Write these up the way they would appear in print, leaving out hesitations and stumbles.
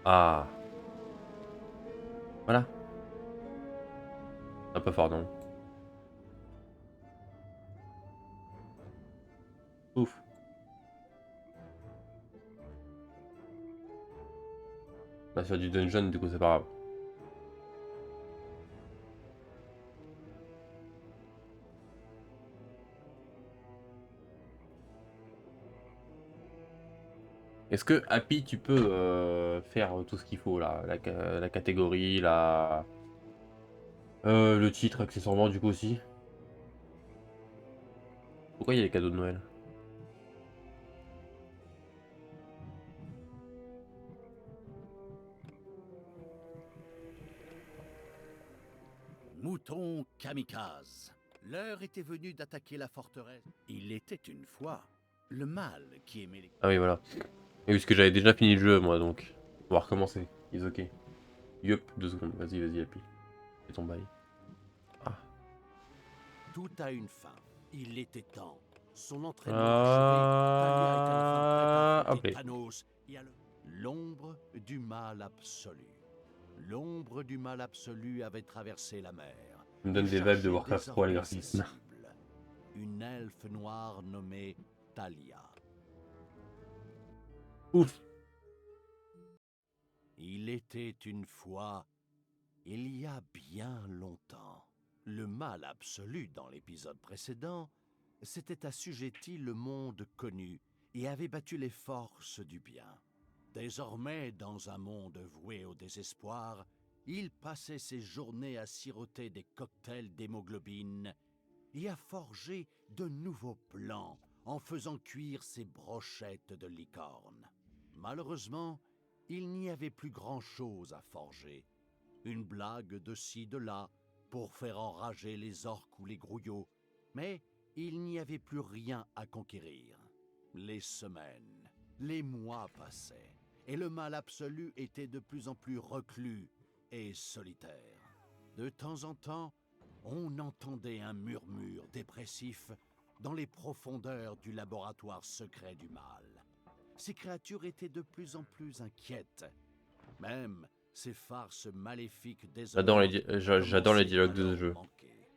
Ah, voilà. Un peu fort, non? Ouf. Là, sur du dungeon, du coup, c'est pas grave. Est-ce que Happy, tu peux faire tout ce qu'il faut là, la catégorie, le titre accessoirement du coup aussi. Pourquoi il y a les cadeaux de Noël? Mouton kamikaze. L'heure était venue d'attaquer la forteresse. Il était une fois le mal qui aimait les... Ah oui voilà. Et puisque j'avais déjà fini le jeu moi donc. On va recommencer. Is ok. Yup, 2 secondes. Vas-y, vas-y Happy. Fais ton bail. Ah. Tout a une fin. Il était temps. Son entraînement achevé, Talia était enfin prête à Ah. affronter Ok. Thanos et à l'ombre du mal absolu. L'ombre du mal absolu avait traversé la mer Ça me et donne des vibes de cherchait Warcraft 3 les désormais sa graphismes. cible. Une elfe noire nommée Talia. Ouf. Il était une fois, il y a bien longtemps. Le mal absolu dans l'épisode précédent s'était assujetti le monde connu et avait battu les forces du bien. Désormais, dans un monde voué au désespoir, il passait ses journées à siroter des cocktails d'hémoglobine et à forger de nouveaux plans en faisant cuire ses brochettes de licorne. Malheureusement, il n'y avait plus grand-chose à forger. Une blague de ci, de là, pour faire enrager les orques ou les grouillots, mais il n'y avait plus rien à conquérir. Les semaines, les mois passaient, et le mal absolu était de plus en plus reclus et solitaire. De temps en temps, on entendait un murmure dépressif dans les profondeurs du laboratoire secret du mal. Ces créatures étaient de plus en plus inquiètes. Même ces farces maléfiques désolantes J'adore les commençaient dialogues à de ce leur jeu. manquer.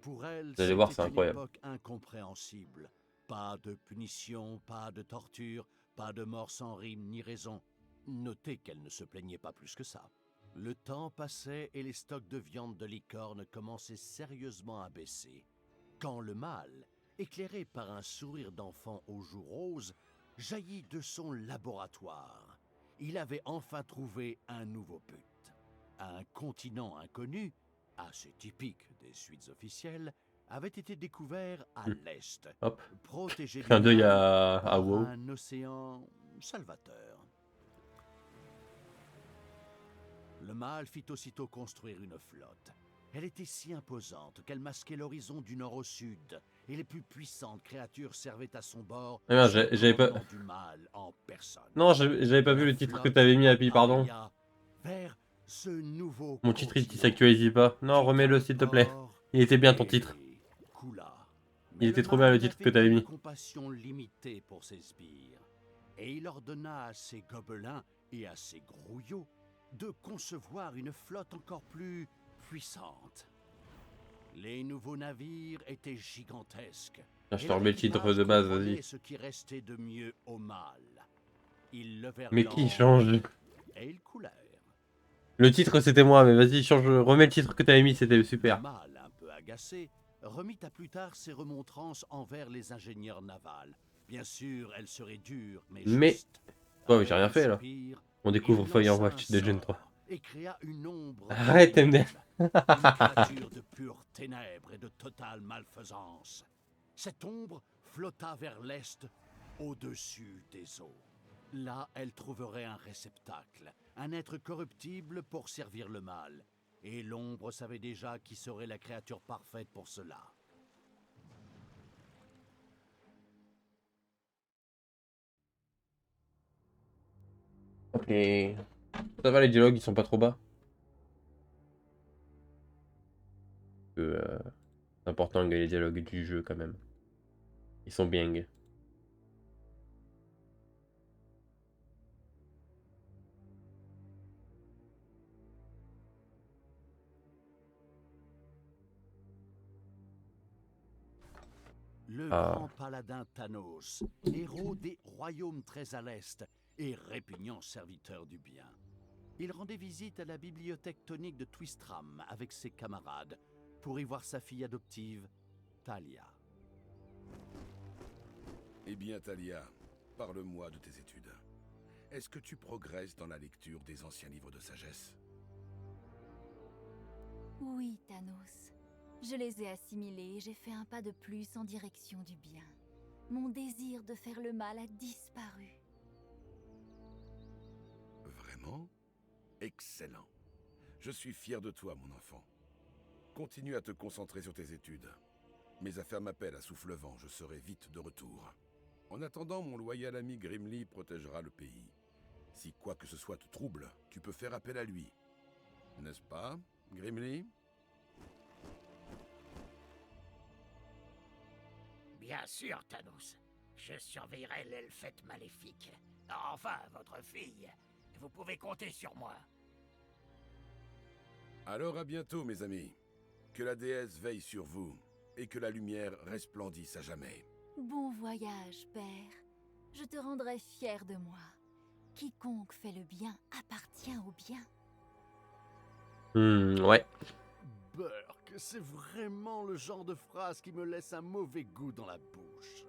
Pour elles, Vous allez voir, c'était c'est une incroyable. époque incompréhensible. Pas de punition, pas de torture, pas de mort sans rime ni raison. Notez qu'elles ne se plaignaient pas plus que ça. Le temps passait et les stocks de viande de licorne commençaient sérieusement à baisser. Quand le mâle, éclairé par un sourire d'enfant aux joues roses, jaillit de son laboratoire. Il avait enfin trouvé un nouveau but. Un continent inconnu, assez typique des suites officielles, avait été découvert à Hmm. l'est, Hop. protégé du Clin d'œil mal à par WoW. un océan salvateur. Le mâle fit aussitôt construire une flotte. Elle était si imposante qu'elle masquait l'horizon du nord au sud, et les plus puissantes créatures servaient à son bord Ah merde, sous le j'avais pas. commandement du mal en personne. Non, j'avais pas vu La le titre que flotte t'avais mis, Happy, pardon. appareilla vers ce nouveau Mon titre il continent, s'actualise pas. Non, quitta remets-le le s'il te plaît. port Il était bien ton titre. et coula. Il Mais le était trop bien le mal titre que n'avait t'avais qu'une mis. compassion limitée pour ses sbires, et il ordonna à ses gobelins et à ses grouillots de concevoir une flotte encore plus puissante. Les nouveaux navires étaient gigantesques, Ah, je et te leur remets le titre équipage de base, vas-y. comprenait ce qui restait de mieux au mal. Ils levèrent Mais qui l'ancre change? et ils coulèrent. Le titre c'était moi, mais vas-y, change, remets le titre que t'avais mis, c'était Le super. mal, un peu agacé, remit à plus tard ses remontrances envers les ingénieurs navals. Bien sûr, elles seraient dures, mais Mais. justes. Ouais, mais j'ai Avec rien un fait là. soupir, On découvre il lança un Firewatch de Gen 3. sort et créa une ombre Arrête, MDM. terrible. Une créature de pure ténèbres et de totale malfaisance. Cette ombre flotta vers l'est, au-dessus des eaux. Là, elle trouverait un réceptacle, un être corruptible pour servir le mal. Et l'ombre savait déjà qui serait la créature parfaite pour cela. Ok. Ça va, les dialogues ils sont pas trop bas. C'est important que les dialogues du jeu quand même. Ils sont bien. Le Ah. grand paladin Thanos, héros des royaumes très à l'est et répugnant serviteur du bien. Il rendait visite à la bibliothèque tonique de Twistram avec ses camarades pour y voir sa fille adoptive, Thalia. Eh bien, Thalia, parle-moi de tes études. Est-ce que tu progresses dans la lecture des anciens livres de sagesse? Oui, Thanos. Je les ai assimilés et j'ai fait un pas de plus en direction du bien. Mon désir de faire le mal a disparu. Vraiment? Excellent. Je suis fier de toi, mon enfant. Continue à te concentrer sur tes études. Mes affaires m'appellent à Soufflevent, je serai vite de retour. En attendant, mon loyal ami Grimly protégera le pays. Si quoi que ce soit te trouble, tu peux faire appel à lui. N'est-ce pas, Grimly? Bien sûr, Thanos. Je surveillerai l'elfette maléfique. Enfin, votre fille. Vous pouvez compter sur moi. Alors à bientôt, mes amis. Que la déesse veille sur vous, et que la lumière resplendisse à jamais. Bon voyage, père. Je te rendrai fier de moi. Quiconque fait le bien appartient au bien. Ouais. Burk, c'est vraiment le genre de phrase qui me laisse un mauvais goût dans la bouche.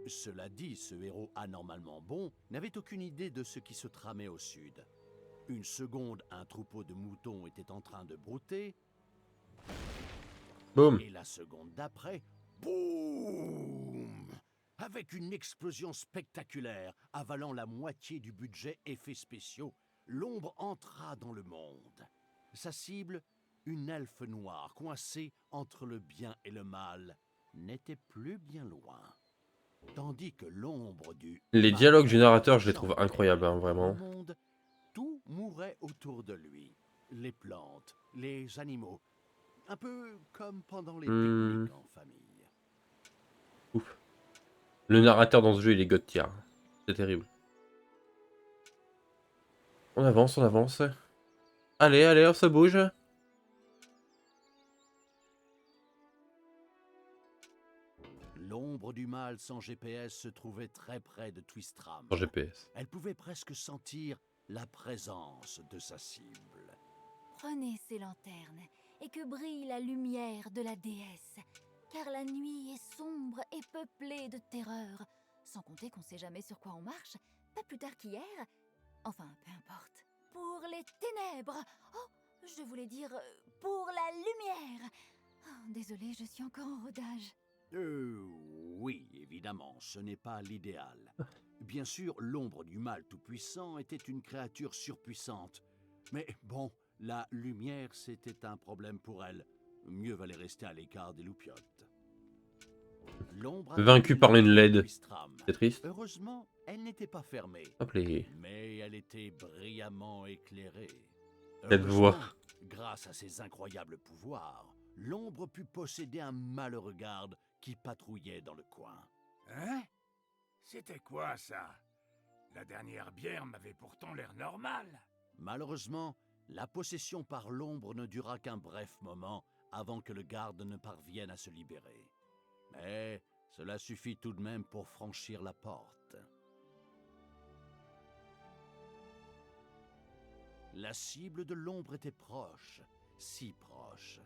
Cela dit, ce héros anormalement bon n'avait aucune idée de ce qui se tramait au sud. Une seconde, un troupeau de moutons était en train de brouter, Boum. et la seconde d'après, boum! Avec une explosion spectaculaire, avalant la moitié du budget effets spéciaux, l'ombre entra dans le monde. Sa cible, une elfe noire coincée entre le bien et le mal, n'était plus bien loin. Tandis que l'ombre du... Les mal dialogues du narrateur, je les trouve chantait incroyables, hein, le vraiment. monde, tout mourait autour de lui. Les plantes, les animaux, un peu comme pendant les pique-niques en famille. Ouf. Le narrateur dans ce jeu, il est god tier. C'est terrible. On avance, on avance. Allez, allez, on se bouge. L'ombre du mal sans GPS se trouvait très près de Twistram. Sans GPS. Elle pouvait presque sentir la présence de sa cible. Prenez ces lanternes et que brille la lumière de la déesse, car la nuit est sombre et peuplée de terreur, sans compter qu'on sait jamais sur quoi on marche, pas plus tard qu'hier. Enfin, peu importe. Pour les ténèbres. Oh, je voulais dire pour la lumière. Oh, désolée, je suis encore en rodage. Oui, évidemment, ce n'est pas l'idéal. Bien sûr, l'ombre du mal tout-puissant était une créature surpuissante. Mais bon, la lumière, c'était un problème pour elle. Mieux valait rester à l'écart des loupiotes. L'ombre Vaincu par une LED. Twistram. C'est triste. Heureusement, elle n'était pas fermée. Hop les. Mais elle était brillamment éclairée. Cette voix. Heureusement, grâce à ses incroyables pouvoirs, l'ombre put posséder un malheureux garde qui patrouillait dans le coin. Hein? C'était quoi, ça? La dernière bière m'avait pourtant l'air normale. Malheureusement, la possession par l'ombre ne dura qu'un bref moment avant que le garde ne parvienne à se libérer. Mais cela suffit tout de même pour franchir la porte. La cible de l'ombre était proche, si proche.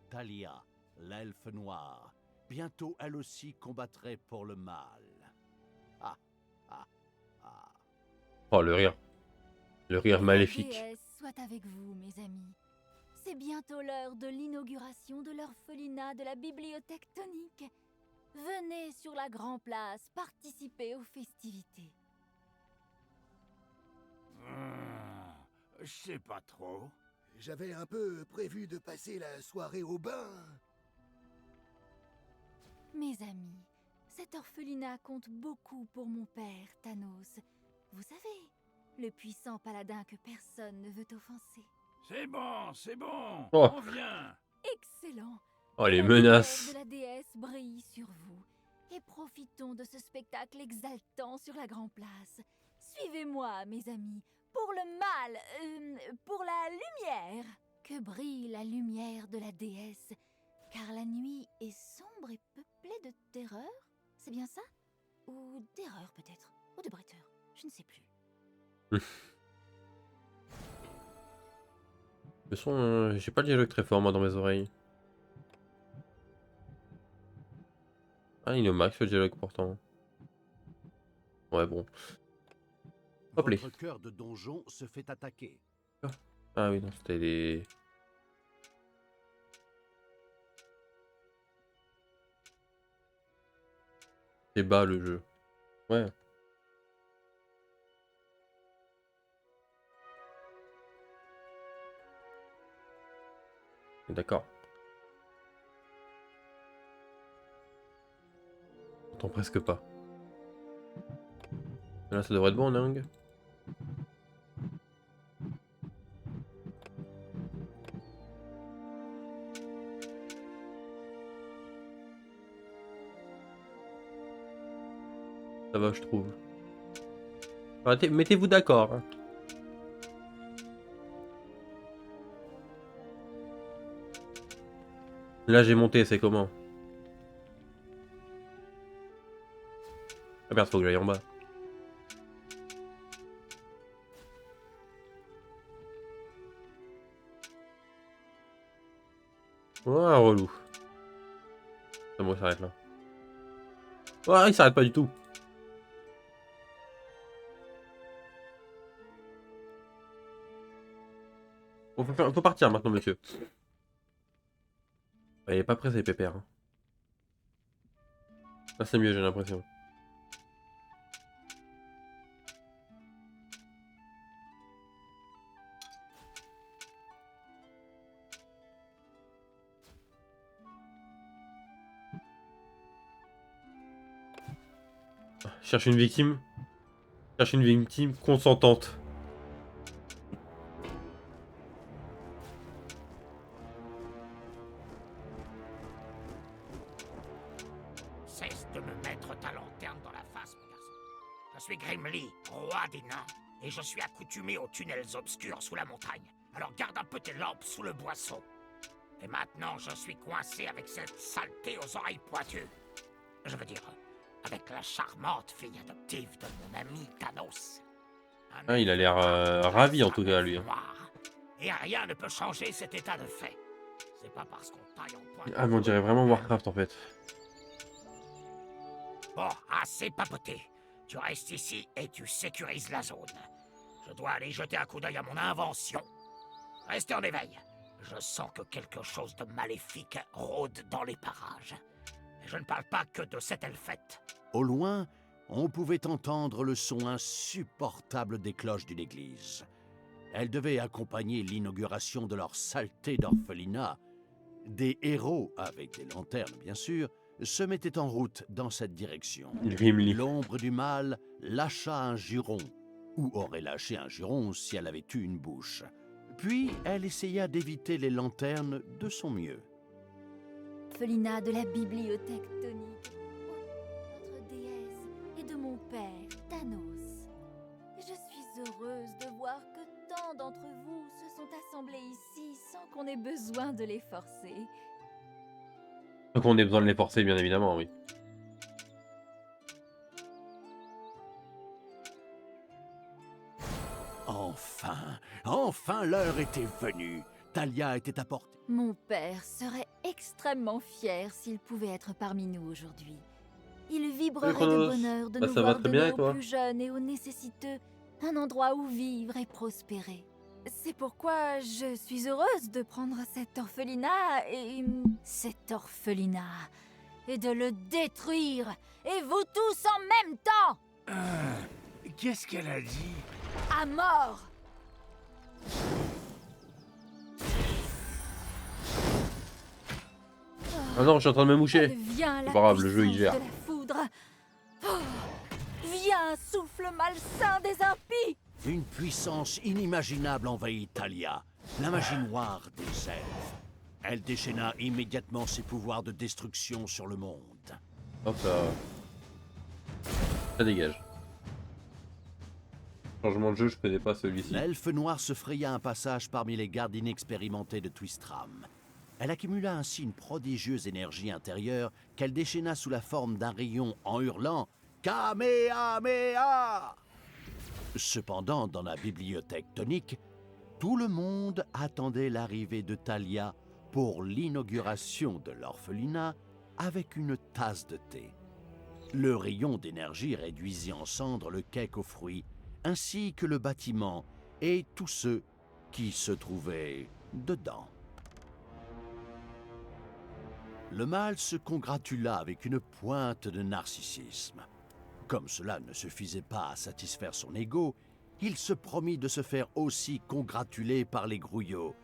Thalia, l'elfe noire, bientôt elle aussi combattrait pour le mal. Ah, ah, ah. Oh, le rire. Le rire maléfique. La déesse soit avec vous, mes amis. C'est bientôt l'heure de l'inauguration de l'orphelinat de la bibliothèque tonique. Venez sur la Grand Place participer aux festivités. Je sais pas trop. J'avais un peu prévu de passer la soirée au bain. Mes amis, cet orphelinat compte beaucoup pour mon père, Thanos. Vous savez, le puissant paladin que personne ne veut offenser. C'est bon, Oh. on vient. Excellent! Oh, les La menaces. lumière de la déesse brille sur vous. Et profitons de ce spectacle exaltant sur la Grand Place. Suivez-moi, mes amis, pour le mal, pour la lumière. Que brille la lumière de la déesse, car la nuit est sombre et peuplée de terreur. c'est bien ça? Ou d'erreur peut-être? Ou de bretteur? Je ne sais plus. De toute façon, j'ai pas le dialogue très fort moi dans mes oreilles. Ah, il est au max le dialogue pourtant. Ouais, bon. Hop les. Votre cœur de donjon se fait attaquer. Ah oui, non, c'était les... C'est bas le jeu. Ouais. D'accord. On entend presque pas. Là, ça devrait être bon, Nang. Ça va, je trouve. Mettez-vous d'accord. Hein. Là, j'ai monté, c'est comment? Ah merde, faut que j'aille en bas. Ah, relou. Ça moi, s'arrête là. Ah, il s'arrête pas du tout. Faut partir maintenant, monsieur. Il est pas pressé, pépère. Hein. Là, c'est mieux, j'ai l'impression. Cherche une victime. Cherche une victime consentante. Cesse de me mettre ta lanterne dans la face, mon garçon. Je suis Grimly, roi des nains, et je suis accoutumé aux tunnels obscurs sous la montagne. Alors garde un peu tes lampes sous le boisseau. Et maintenant, je suis coincé avec cette saleté aux oreilles pointues. Je veux dire, avec la charmante fille adoptive de mon ami Thanos. Ah, il a l'air ravi en tout cas, lui. Hein. Et rien ne peut changer cet état de fait. C'est pas parce qu'on taille en point. Ah, mais on dirait vraiment Warcraft en fait. Bon, assez papoté. Tu restes ici et tu sécurises la zone. Je dois aller jeter un coup d'œil à mon invention. Restez en éveil. Je sens que quelque chose de maléfique rôde dans les parages. Et je ne parle pas que de cette elfette. Au loin, on pouvait entendre le son insupportable des cloches d'une église. Elles devaient accompagner l'inauguration de leur saleté d'orphelinat. Des héros, avec des lanternes bien sûr, se mettaient en route dans cette direction. Grimly. L'ombre du mal lâcha un juron, ou aurait lâché un juron si elle avait eu une bouche. Puis elle essaya d'éviter les lanternes de son mieux. Orphelinat de la bibliothèque tonique, notre déesse et de mon père, Thanos. Je suis heureuse de voir que tant d'entre vous se sont assemblés ici sans qu'on ait besoin de les forcer. Donc on a besoin de les forcer, bien évidemment, oui. Enfin l'heure était venue. Talia était à portée. Mon père serait extrêmement fier s'il pouvait être parmi nous aujourd'hui. Il vibrerait de Chronos. bonheur de Bah, nous ça va voir très bien, donner et aux toi plus jeunes et aux nécessiteux un endroit où vivre et prospérer. C'est pourquoi je suis heureuse de prendre cet orphelinat et de le détruire, et vous tous en même temps, Qu'est-ce qu'elle a dit? à mort. Ah non, je suis en train de me moucher. Viens, la pas grave, le jeu, il puissance gère. de la foudre. Oh, viens, souffle malsain des impies. Une puissance inimaginable envahit Talia, la magie noire des elfes. Elle déchaîna immédiatement ses pouvoirs de destruction sur le monde. Hop là. Ça dégage. Changement de jeu, je connais pas celui-ci. L'elfe noir se fraya un passage parmi les gardes inexpérimentés de Twistram. Elle accumula ainsi une prodigieuse énergie intérieure qu'elle déchaîna sous la forme d'un rayon en hurlant « Kamehameha !» Cependant, dans la bibliothèque tonique, tout le monde attendait l'arrivée de Thalia pour l'inauguration de l'orphelinat avec une tasse de thé. Le rayon d'énergie réduisit en cendres le cake aux fruits, ainsi que le bâtiment et tous ceux qui se trouvaient dedans. Le mâle se congratula avec une pointe de narcissisme. Comme cela ne suffisait pas à satisfaire son ego, il se promit de se faire aussi congratuler par les grouillots.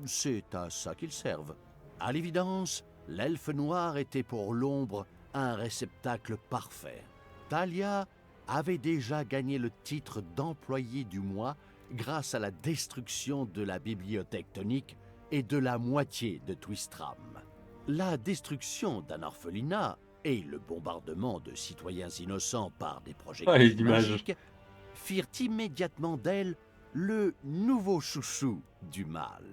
C'est à ça qu'ils servent. À l'évidence, l'elfe noir était pour l'ombre un réceptacle parfait. Thalia avait déjà gagné le titre d'employé du mois grâce à la destruction de la bibliothèque tonique et de la moitié de Twistram. La destruction d'un orphelinat et le bombardement de citoyens innocents par des Ah, les projectiles images. magiques firent immédiatement d'elle le nouveau chouchou du mal.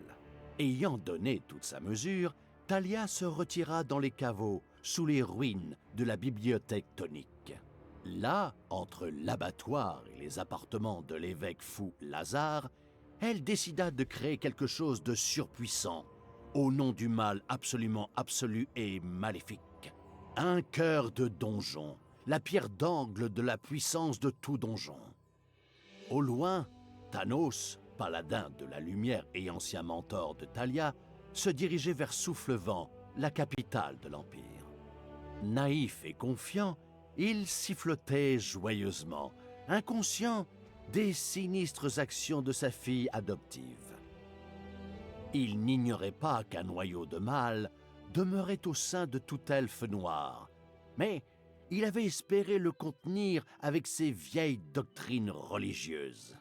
Ayant donné toute sa mesure, Thalia se retira dans les caveaux sous les ruines de la bibliothèque tonique. Là, entre l'abattoir et les appartements de l'évêque fou Lazare, elle décida de créer quelque chose de surpuissant, au nom du mal absolument absolu et maléfique. Un cœur de donjon, la pierre d'angle de la puissance de tout donjon. Au loin, Thanos, paladin de la lumière et ancien mentor de Thalia, se dirigeait vers Soufflevent, la capitale de l'Empire. Naïf et confiant, il sifflotait joyeusement, inconscient des sinistres actions de sa fille adoptive. Il n'ignorait pas qu'un noyau de mal demeurait au sein de tout elfe noir, mais il avait espéré le contenir avec ses vieilles doctrines religieuses.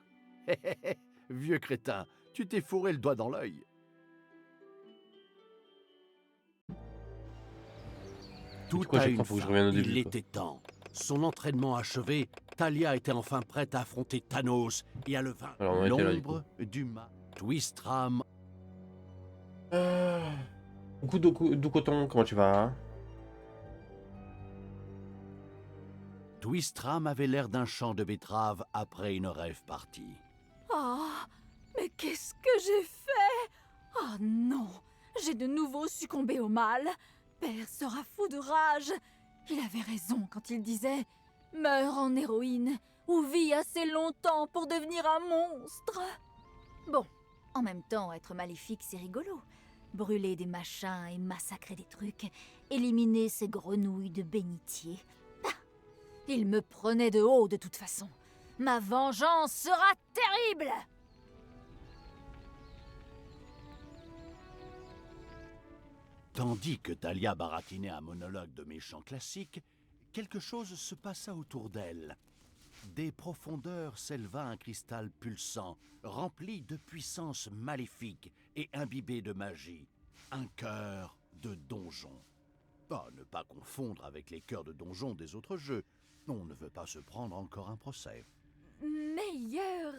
Vieux crétin, tu t'es fourré le doigt dans l'œil. Tout quoi, à chaque une fois, faut que je fin, revienne au il début, quoi. était temps. Son entraînement achevé, Thalia était enfin prête à affronter Thanos et à le vaincre. Alors, on en était là, du L'ombre du mal. Twistram Doucoton, comment tu vas? Twistram avait l'air d'un champ de betteraves après une rêve partie. Oh, mais qu'est-ce que j'ai fait? Oh non, j'ai de nouveau succombé au mal. Père sera fou de rage. Il avait raison quand il disait « Meurs en héroïne ou vis assez longtemps pour devenir un monstre ». Bon, en même temps, être maléfique, c'est rigolo. Brûler des machins et massacrer des trucs, éliminer ces grenouilles de bénitier. Ah, il me prenait de haut de toute façon. Ma vengeance sera terrible! Tandis que Thalia baratinait un monologue de méchant classique, quelque chose se passa autour d'elle. Des profondeurs s'éleva un cristal pulsant, rempli de puissance maléfique et imbibé de magie. Un cœur de donjon. Ne pas confondre avec les cœurs de donjon des autres jeux. On ne veut pas se prendre encore un procès. Meilleure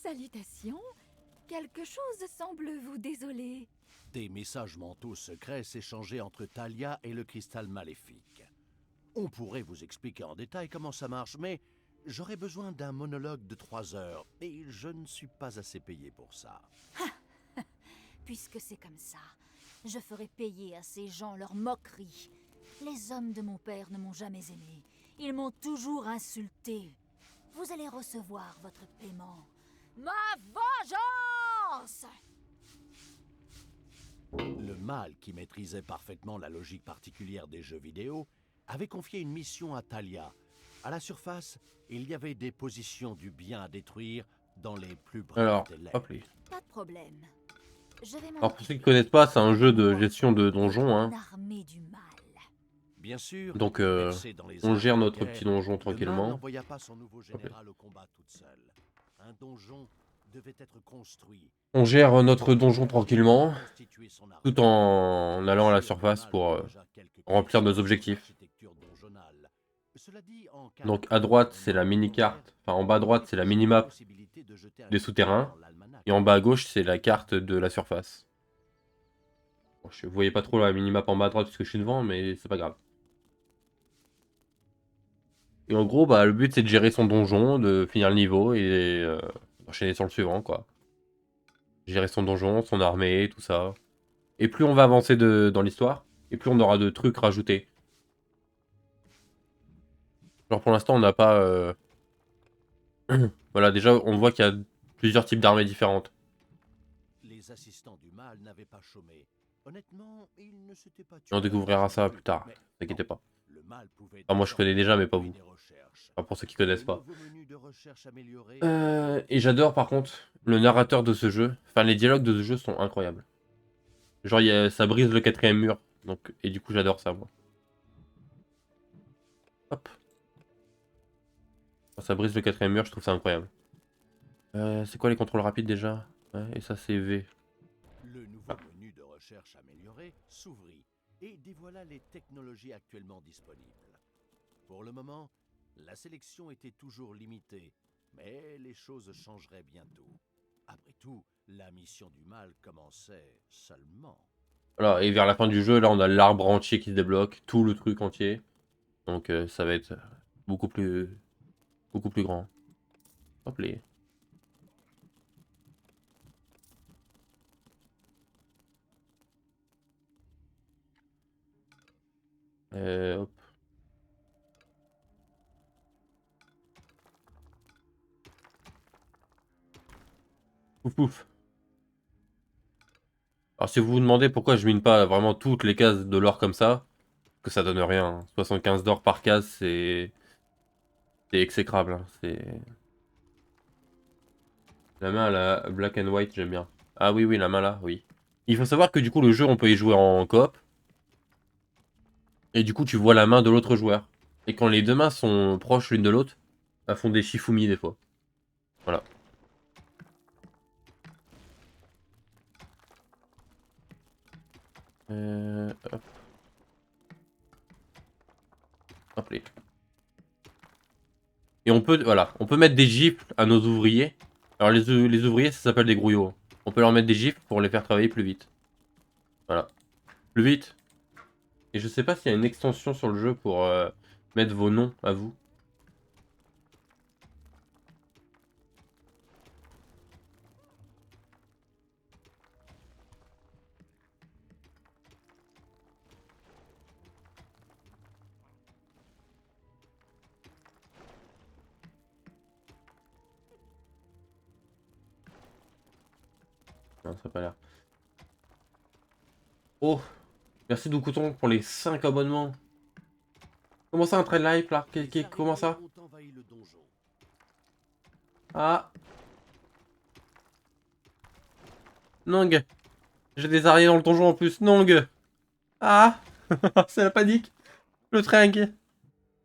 salutation. Quelque chose semble vous désoler. Des messages mentaux secrets s'échangeaient entre Thalia et le cristal maléfique. On pourrait vous expliquer en détail comment ça marche, mais j'aurais besoin d'un monologue de 3 heures, et je ne suis pas assez payé pour ça. Puisque c'est comme ça, je ferai payer à ces gens leur moquerie. Les hommes de mon père ne m'ont jamais aimé. Ils m'ont toujours insulté. Vous allez recevoir votre paiement. Ma vengeance! Le mal, qui maîtrisait parfaitement la logique particulière des jeux vidéo, avait confié une mission à Thalia. À la surface, il y avait des positions du bien à détruire dans les plus brefs Alors, délais. hop là. Pas de problème. Je vais m'en Alors, pour ceux qui occuper. connaissent pas, c'est un jeu de gestion de donjon, hein. Une armée du mal. Bien sûr, Donc, versé dans les on arts gère de notre guerre, petit donjon le mal tranquillement. n'envoya pas son nouveau général au combat toute seule. Un donjon devait être construit. On gère notre donjon tranquillement, Constituer son armée. tout en allant à la surface pour Déjà quelques remplir nos connaissances objectifs. d'architecture donjonale. Cela dit, en cas Donc de à droite, c'est la mini-carte, enfin en bas à droite, c'est la mini-map possibilité de jeter un des coup souterrains, dans l'almanach. et en bas à gauche, c'est la carte de la surface. Bon, vous voyez pas trop la minimap en bas à droite parce que je suis devant, mais c'est pas grave. Et en gros, bah, le but c'est de gérer son donjon, de finir le niveau et d'enchaîner sur le suivant, quoi. Gérer son donjon, son armée, tout ça. Et plus on va avancer dans l'histoire, et plus on aura de trucs rajoutés. Genre pour l'instant, on n'a pas... Voilà, déjà, on voit qu'il y a plusieurs types d'armées différentes. Les assistants du mal n'avaient pas chômé. Honnêtement, ils ne s'étaient pas Et on tués la découvrira face ça non plus plus. tard, Mais t'inquiétez non, pas. le mal pouvait Enfin, moi je connais déjà, mais pas vous. des recherches. Enfin, pour ceux qui connaissent Le pas. nouveau menu de recherche amélioré Et j'adore par contre le narrateur de ce jeu. Enfin, les dialogues de ce jeu sont incroyables. Genre, ça brise le quatrième mur. Donc, et du coup, j'adore ça, moi. Hop. Quand ça brise le quatrième mur, je trouve ça incroyable. C'est quoi les contrôles rapides déjà? Ouais, et ça, c'est V. Le nouveau menu de recherche amélioré s'ouvrit et dévoila les technologies actuellement disponibles. Pour le moment, la sélection était toujours limitée, mais les choses changeraient bientôt. Après tout, la mission du mal commençait seulement. Voilà, et vers la fin du jeu, là, on a l'arbre entier qui se débloque, tout le truc entier. Donc, ça va être beaucoup plus grand. Hop les. Hop. Pouf pouf. Alors si vous vous demandez pourquoi je mine pas vraiment toutes les cases de l'or comme ça, que ça donne rien, hein. 75 d'or par case, c'est exécrable, hein. C'est... La main à la black and white, j'aime bien. Ah oui, oui, la main là, oui. Il faut savoir que du coup, le jeu, on peut y jouer en coop. Et du coup, tu vois la main de l'autre joueur. Et quand les deux mains sont proches l'une de l'autre, elles font des Shifumi des fois. Voilà. Hop. Hop les. Et on peut, voilà, on peut mettre des gifles à nos ouvriers. Alors les ouvriers, ça s'appelle des grouillots. On peut leur mettre des gifles pour les faire travailler plus vite. Voilà. Plus vite. Et je sais pas s'il y a une extension sur le jeu pour mettre vos noms à vous. Non, ça n'a pas l'air. Oh, merci Doukouton pour les 5 abonnements. Comment ça un train live là? Comment ça? Ont envahi le donjon. Ah. Nong. J'ai des araignées dans le donjon en plus. Nong. Ah. C'est la panique. Le Trang.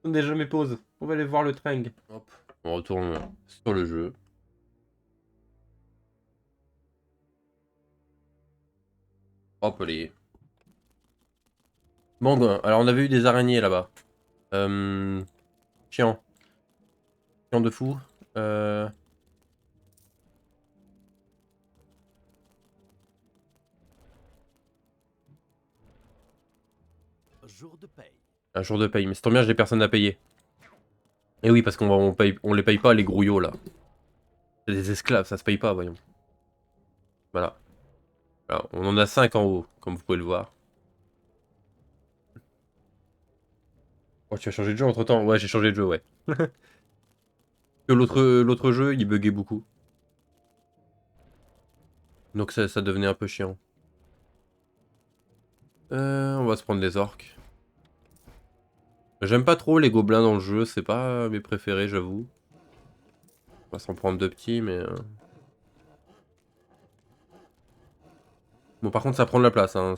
On n'est jamais pause. On va aller voir le Trang. Hop. On retourne sur le jeu. Hop allez. Bon, alors on avait eu des araignées là-bas. Chiant. Chiant de fou. Jour de paye. Un jour de paye. Mais c'est tant bien, j'ai personne à payer. Et oui, parce on les paye pas, les grouillots là. C'est des esclaves, ça se paye pas, voyons. Voilà. Alors, on en a 5 en haut, comme vous pouvez le voir. Oh, tu as changé de jeu entre temps? Ouais, j'ai changé de jeu, ouais. Que l'autre jeu, il buguait beaucoup. Donc ça devenait un peu chiant. On va se prendre des orques. J'aime pas trop les gobelins dans le jeu, c'est pas mes préférés, j'avoue. On va s'en prendre deux petits, mais... Bon, par contre, ça prend de la place, hein.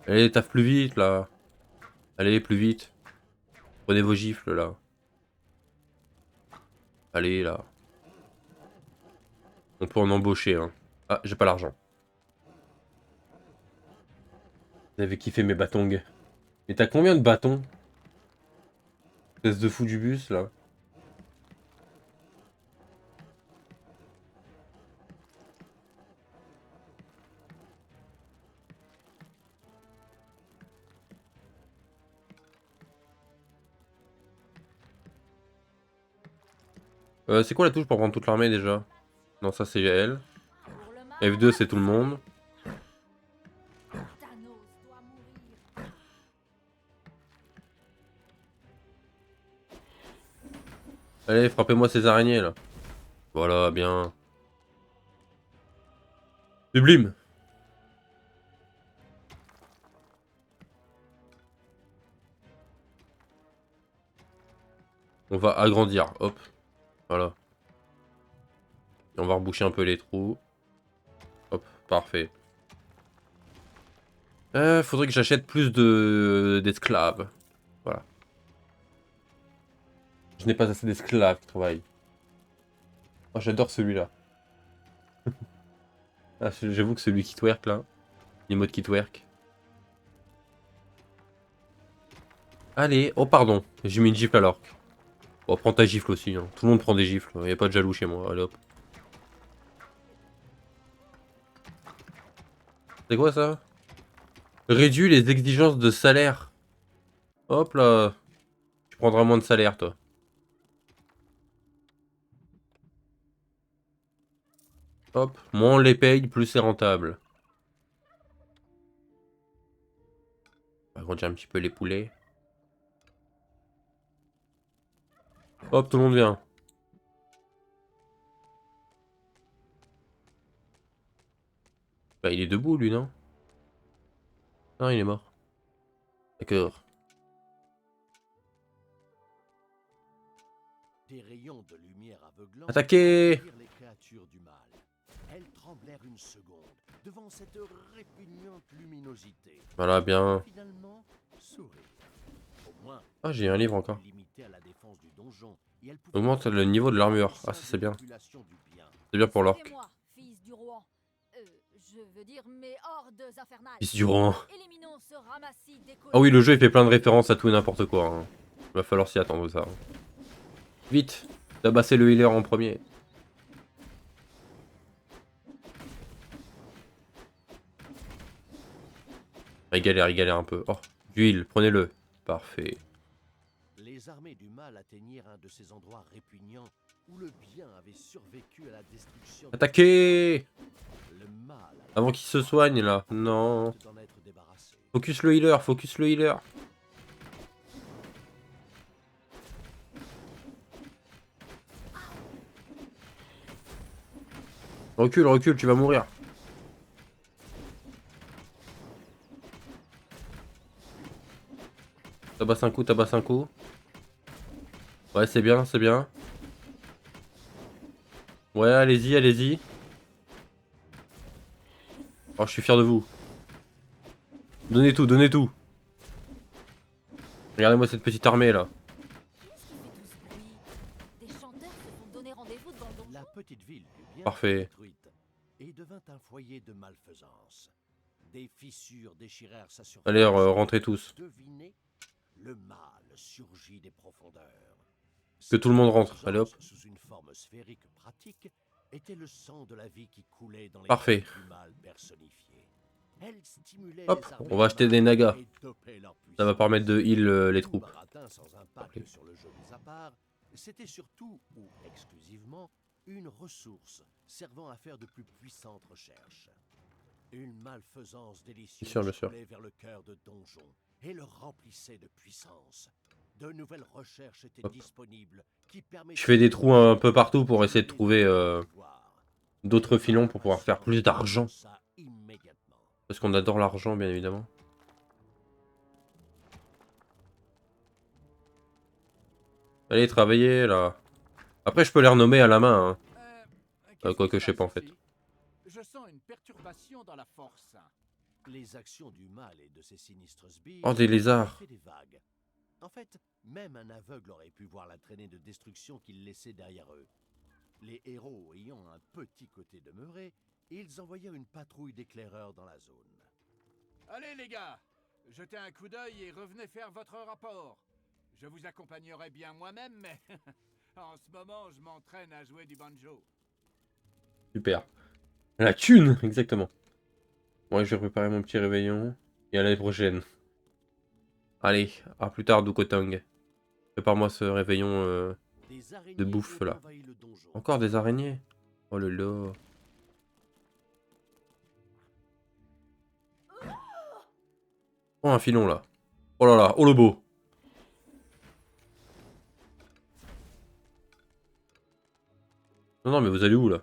Allez, taffe plus vite, là. Allez, plus vite. Prenez vos gifles, là. Allez, là. On peut en embaucher, hein. Ah, j'ai pas l'argent. Vous avez kiffé mes bâtons. Mais t'as combien de bâtons? Espèce de fou du bus, là. C'est quoi la touche pour prendre toute l'armée déjà? Non, ça c'est elle. Pour le mal, F2 c'est tout le monde. Thanos doit mourir. Allez, frappez-moi ces araignées là. Voilà, bien. Sublime. On va agrandir, hop. Voilà. Et on va reboucher un peu les trous. Hop, parfait. Faudrait que j'achète plus d'esclaves. Voilà. Je n'ai pas assez d'esclaves qui travaillent. Oh, j'adore celui-là. Ah, j'avoue que celui qui twerk là. Les modes qui twerk. Allez, oh pardon, j'ai mis une gifle à l'orque. Oh, prends ta gifle aussi, hein. Tout le monde prend des gifles, y a pas de jaloux chez moi, allez hop. C'est quoi ça? Réduis les exigences de salaire. Hop là. Tu prendras moins de salaire toi. Hop, moins on les paye, plus c'est rentable. On va agrandir un petit peu les poulets. Hop, tout le monde vient. Bah il est debout lui, non? Non, il est mort. D'accord. Des rayons de lumière aveuglants Attaquez! envirent les créatures du mal. Elles tremblèrent une seconde devant cette répugnante luminosité. Voilà, bien. Finalement, sourire. Au moins, Ah, j'ai un livre encore. limitée à la défense du donjon, et elle pouvait Augmente le niveau de l'armure. Ah, ça c'est bien. C'est bien pour l'orque. Suivez-moi, fils du roi. Je veux dire mes hordes infernales. Fils du roi. Éliminons ce ramassis d'écolos. Ah oui, le jeu il fait plein de références à tout et n'importe quoi. Hein. Va falloir s'y attendre ça. Vite, tabassez le healer en premier. Il galère un peu. Oh, d'huile, prenez-le. Parfait. Les armées du mal atteignirent un de ces endroits répugnants où le bien avait survécu à la destruction. Attaquez! Le mal Avant qu'il se soigne là. Non. d'en être débarrassé. Focus le healer, focus le healer. Recule, recule, tu vas mourir. Tabasse un coup, tabasse un coup. Ouais, c'est bien, c'est bien. Ouais, allez-y, allez-y. Oh, je suis fier de vous. Donnez tout, donnez tout. Regardez-moi cette petite armée là. Qu'est-ce qui fait tout ce bruit? Des chanteurs se sont donné rendez-vous devant le donjon. La petite ville du bien Parfait. fut détruite et devint un foyer de malfaisance. Des fissures déchirèrent sa surface. Allez, rentrez tous. Devinez, le mal surgit des profondeurs. Que tout le monde rentre, allez hop. Sous une forme sphérique pratique, était le sang de la vie qui coulait dans les Parfait. veines du mal personnifié. Elle stimulait Hop, les armées on va acheter du des mal nagas. et dopait leur Ça va puissance. permettre de heal les Tout troupes. baratin sans impact Parfait. sur le jeu mis à part, c'était surtout, ou exclusivement, une ressource servant à faire de plus puissantes recherches. Une malfaisance délicieuse Bien sûr. coulait vers le cœur de donjon et le remplissait de puissance. De nouvelles recherches étaient Hop. disponibles qui permettaient... Je fais des trous un peu partout pour essayer de trouver d'autres filons pour pouvoir faire plus d'argent. Ça immédiatement. Parce qu'on adore l'argent, bien évidemment. Allez, travaillez là. Après, je peux les renommer à la main. Hein. Quoique, je sais pas en fait. Je sens une perturbation dans la force. Les actions du mal et de ses sinistres sbires Oh, des lézards. ont fait des vagues. En fait, même un aveugle aurait pu voir la traînée de destruction qu'ils laissaient derrière eux. Les héros ayant un petit côté demeuré, ils envoyèrent une patrouille d'éclaireurs dans la zone. Allez les gars, jetez un coup d'œil et revenez faire votre rapport. Je vous accompagnerai bien moi-même, mais en ce moment, je m'entraîne à jouer du banjo. Super. La thune, exactement. Moi, je vais préparer mon petit réveillon. Et à l'année prochaine. Allez, à plus tard, Dukotang. Prépare-moi ce réveillon Des araignées de bouffe ont là. envahi le donjon. Encore des araignées. Oh là là. Oh un filon là. Oh là là, oh le beau. Non non mais vous allez où là?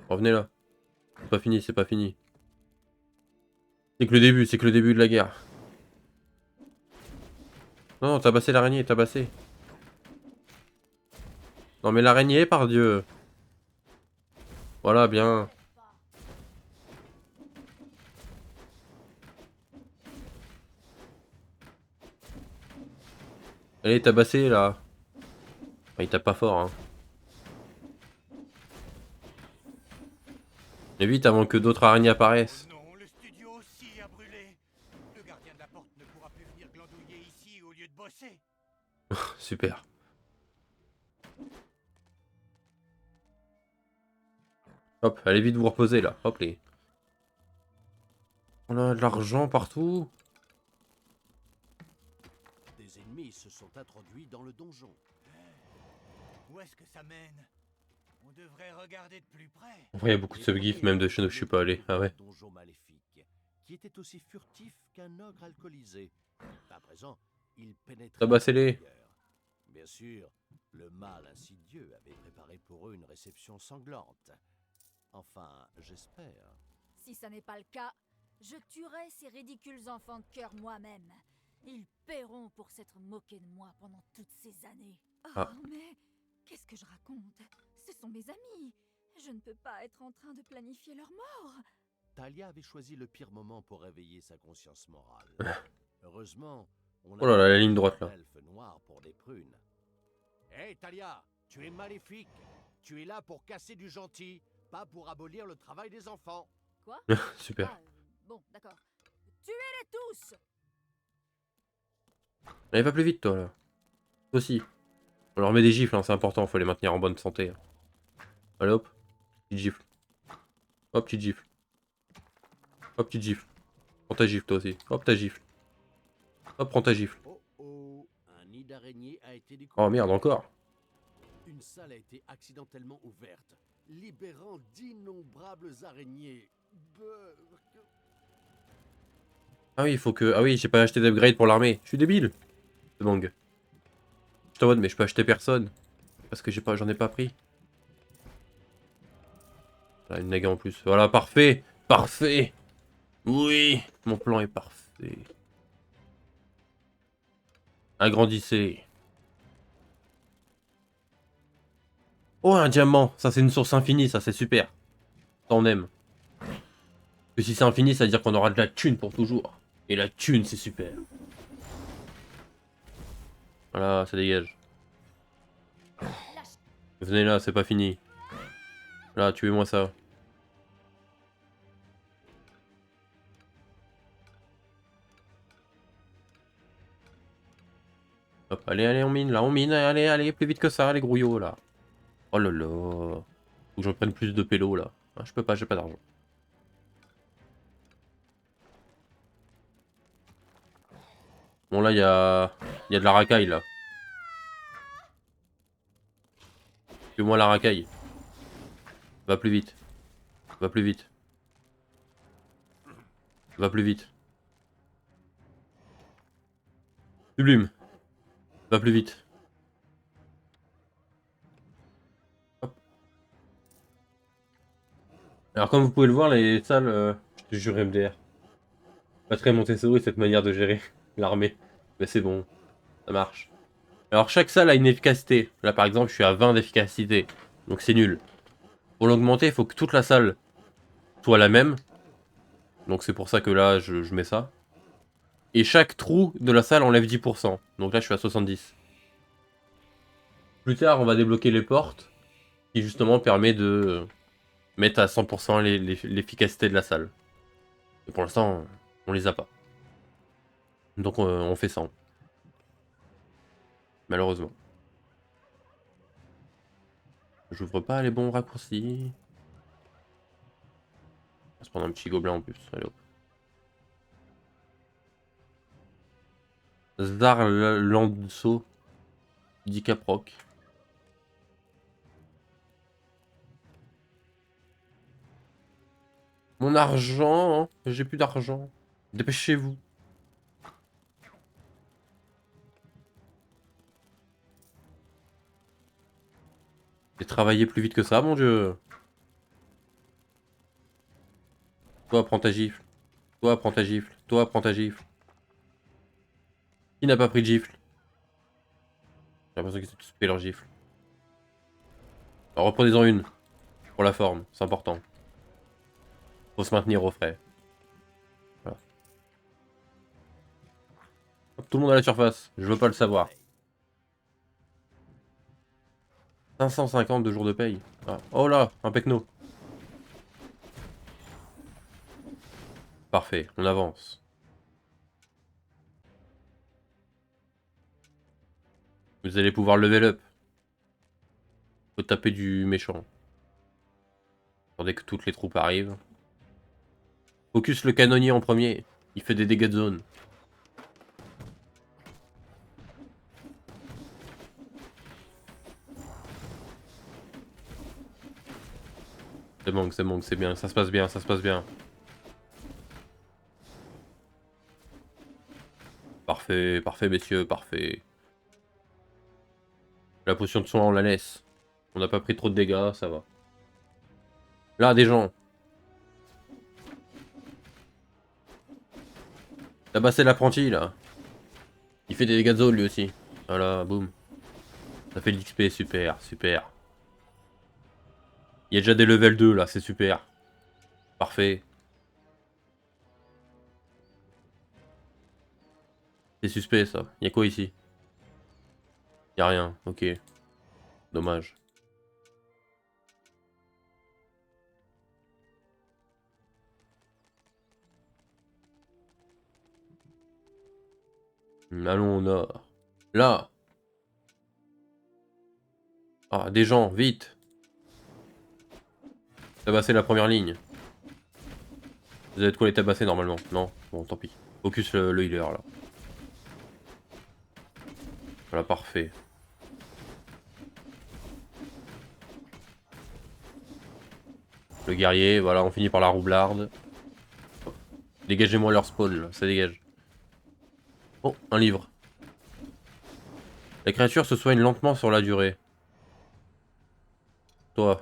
Revenez là. C'est pas fini, c'est pas fini. C'est que le début, c'est que le début de la guerre. Non, non, tabassez l'araignée, tabassez. Non mais l'araignée, par Dieu. Voilà, bien. Allez, tabassez là. Enfin, il tape pas fort, hein. Mais vite avant que d'autres araignées apparaissent. Non, le studio aussi a brûlé. Le gardien de la porte ne pourra plus venir glandouiller ici au lieu de bosser. Super. Hop, allez vite vous reposer là. Hop les. On a de l'argent partout. Des ennemis se sont introduits dans le donjon. Où est-ce que ça mène? On devrait regarder de plus près. En vrai, il y a beaucoup de subgifs même de chez nous, je suis pas allé. Ah ouais. Donjon maléfique, qui était aussi furtif qu'un ogre alcoolisé. À présent, il pénétrait. Tabassez-les. à l'intérieur. Bien sûr, le mal insidieux avait préparé pour eux une réception sanglante. Enfin, j'espère. Si ça n'est pas le cas, je tuerai ces ridicules enfants de cœur moi-même. Ils paieront pour s'être moqués de moi pendant toutes ces années. Oh, Ah. mais qu'est-ce que je raconte? Ce sont mes amis. Je ne peux pas être en train de planifier leur mort. Talia avait choisi le pire moment pour réveiller sa conscience morale. Heureusement, on Oh là là, avait la ligne droite, là. un elfe noir pour des prunes. Hé Talia, tu es maléfique. Tu es là pour casser du gentil, pas pour abolir le travail des enfants. Quoi? Super. Ah, bon, d'accord. Tuez-les tous! Allez, va plus vite toi là. Toi aussi. On leur met des gifles, hein, c'est important, faut les maintenir en bonne santé. Allez hop. Petite gifle. Hop, petite gifle. Hop, petite gifle. Prends ta gifle toi aussi. Hop, ta gifle. Hop, prends ta gifle. Oh oh, un nid d'araignée a été découvert. Oh merde, encore. Une salle a été accidentellement ouverte, libérant d'innombrables araignées. Burk. Ah oui, il faut que. Ah oui, j'ai pas acheté d'upgrade pour l'armée. Je suis débile. C'est bang. Je t'en mais je peux acheter personne. Parce que j'en ai pas pris. Là, une naga en plus. Voilà, parfait. Parfait. Oui. Mon plan est parfait. Agrandissez. Oh, un diamant. Ça, c'est une source infinie. Ça, c'est super. Ça, on aime. Que si c'est infini, ça veut dire qu'on aura de la thune pour toujours. Et la thune, c'est super. Voilà, ça dégage. Venez là, c'est pas fini. Là, tuez-moi ça. Hop, allez, allez, on mine, allez, allez, plus vite que ça, les grouillots, là. Oh là là. Faut que je prenne plus de pélo, là. Ah, je peux pas, j'ai pas d'argent. Bon, là, il y a de la racaille, là. Fais-moi la racaille. Va plus vite. Va plus vite. Va plus vite. Sublime. Va plus vite. Hop. Alors comme vous pouvez le voir, les salles, je te jure MDR. Pas très Montessori cette manière de gérer l'armée. Mais c'est bon, ça marche. Alors chaque salle a une efficacité. Là par exemple je suis à 20 d'efficacité. Donc c'est nul. Pour l'augmenter, il faut que toute la salle soit la même. Donc c'est pour ça que là je mets ça. Et chaque trou de la salle enlève 10%. Donc là je suis à 70. Plus tard on va débloquer les portes. Qui justement permet de mettre à 100% l'efficacité de la salle. Et pour l'instant on les a pas. Donc on fait 100. Malheureusement. J'ouvre pas les bons raccourcis. On va se prendre un petit gobelin en plus. Allez hop. Zar Lanso. Dicaproc. Mon argent, hein. J'ai plus d'argent. Dépêchez-vous. J'ai travaillé plus vite que ça, mon dieu. Toi, prends ta gifle. Toi, prends ta gifle. Toi, prends ta gifle. Qui n'a pas pris de gifle? J'ai l'impression qu'ils ont tous pris leur gifle. Alors reprenez-en une. Pour la forme, c'est important. Faut se maintenir au frais. Voilà. Hop, tout le monde à la surface. Je veux pas le savoir. 550 de jours de paye. Ah. Oh là, un pecno. Parfait, on avance. Vous allez pouvoir level up. Faut taper du méchant. Attendez que toutes les troupes arrivent. Focus le canonnier en premier. Il fait des dégâts de zone. C'est bon, c'est bien. Ça se passe bien, ça se passe bien. Parfait, parfait, messieurs, parfait. La potion de soin, on la laisse. On n'a pas pris trop de dégâts, ça va. Là, des gens. Tabassez l'apprenti, là. Il fait des dégâts de zone, lui aussi. Voilà, boum. Ça fait de l'XP, super, super. Il y a déjà des level 2, là, c'est super. Parfait. C'est suspect, ça. Il y a quoi ici? Il y a rien, ok. Dommage. Allons au nord. Là. Ah, des gens, vite. Tabasser la première ligne. Vous avez de quoi les tabasser normalement. Non? Bon, tant pis. Focus le healer, là. Voilà, parfait. Le guerrier, voilà, on finit par la roublarde. Dégagez-moi leur spawn, là, ça dégage. Oh, un livre. Les créatures se soignent lentement sur la durée. Toi.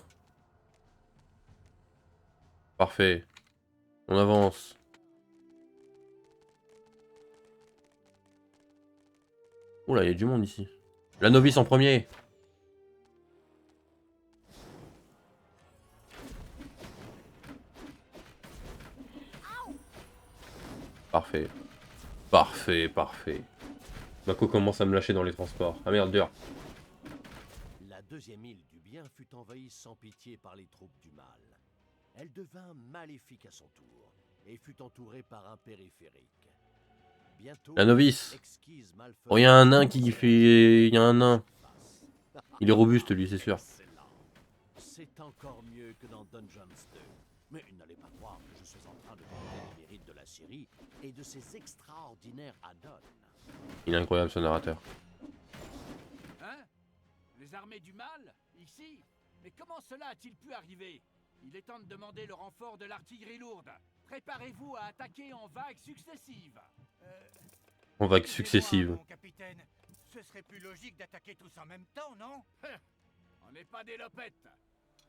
Parfait. On avance. Oula, il y a du monde ici. La novice en premier. Parfait. Parfait, parfait. Mako commence à me lâcher dans les transports. Ah merde, dur. La deuxième île du bien fut envahie sans pitié par les troupes du mal. Elle devint maléfique à son tour et fut entourée par un périphérique. Bientôt, La novice. exquise malfaiteur- Oh, il y a un nain qui fait... Il y a un nain. Il est robuste, lui, c'est sûr. Excellent. C'est encore mieux que dans Dungeons 2. Mais n'allez pas croire que je suis en train de vanter les mérites de la série et de ses extraordinaires add-ons. Il est incroyable, ce narrateur. Hein? Les armées du mal? Ici? Mais comment cela a-t-il pu arriver? Il est temps de demander le renfort de l'artillerie lourde. Préparez-vous à attaquer en vagues successives. En vague Excusez-moi, successive. mon capitaine. Ce serait plus logique d'attaquer tous en même temps, non? On n'est pas des lopettes.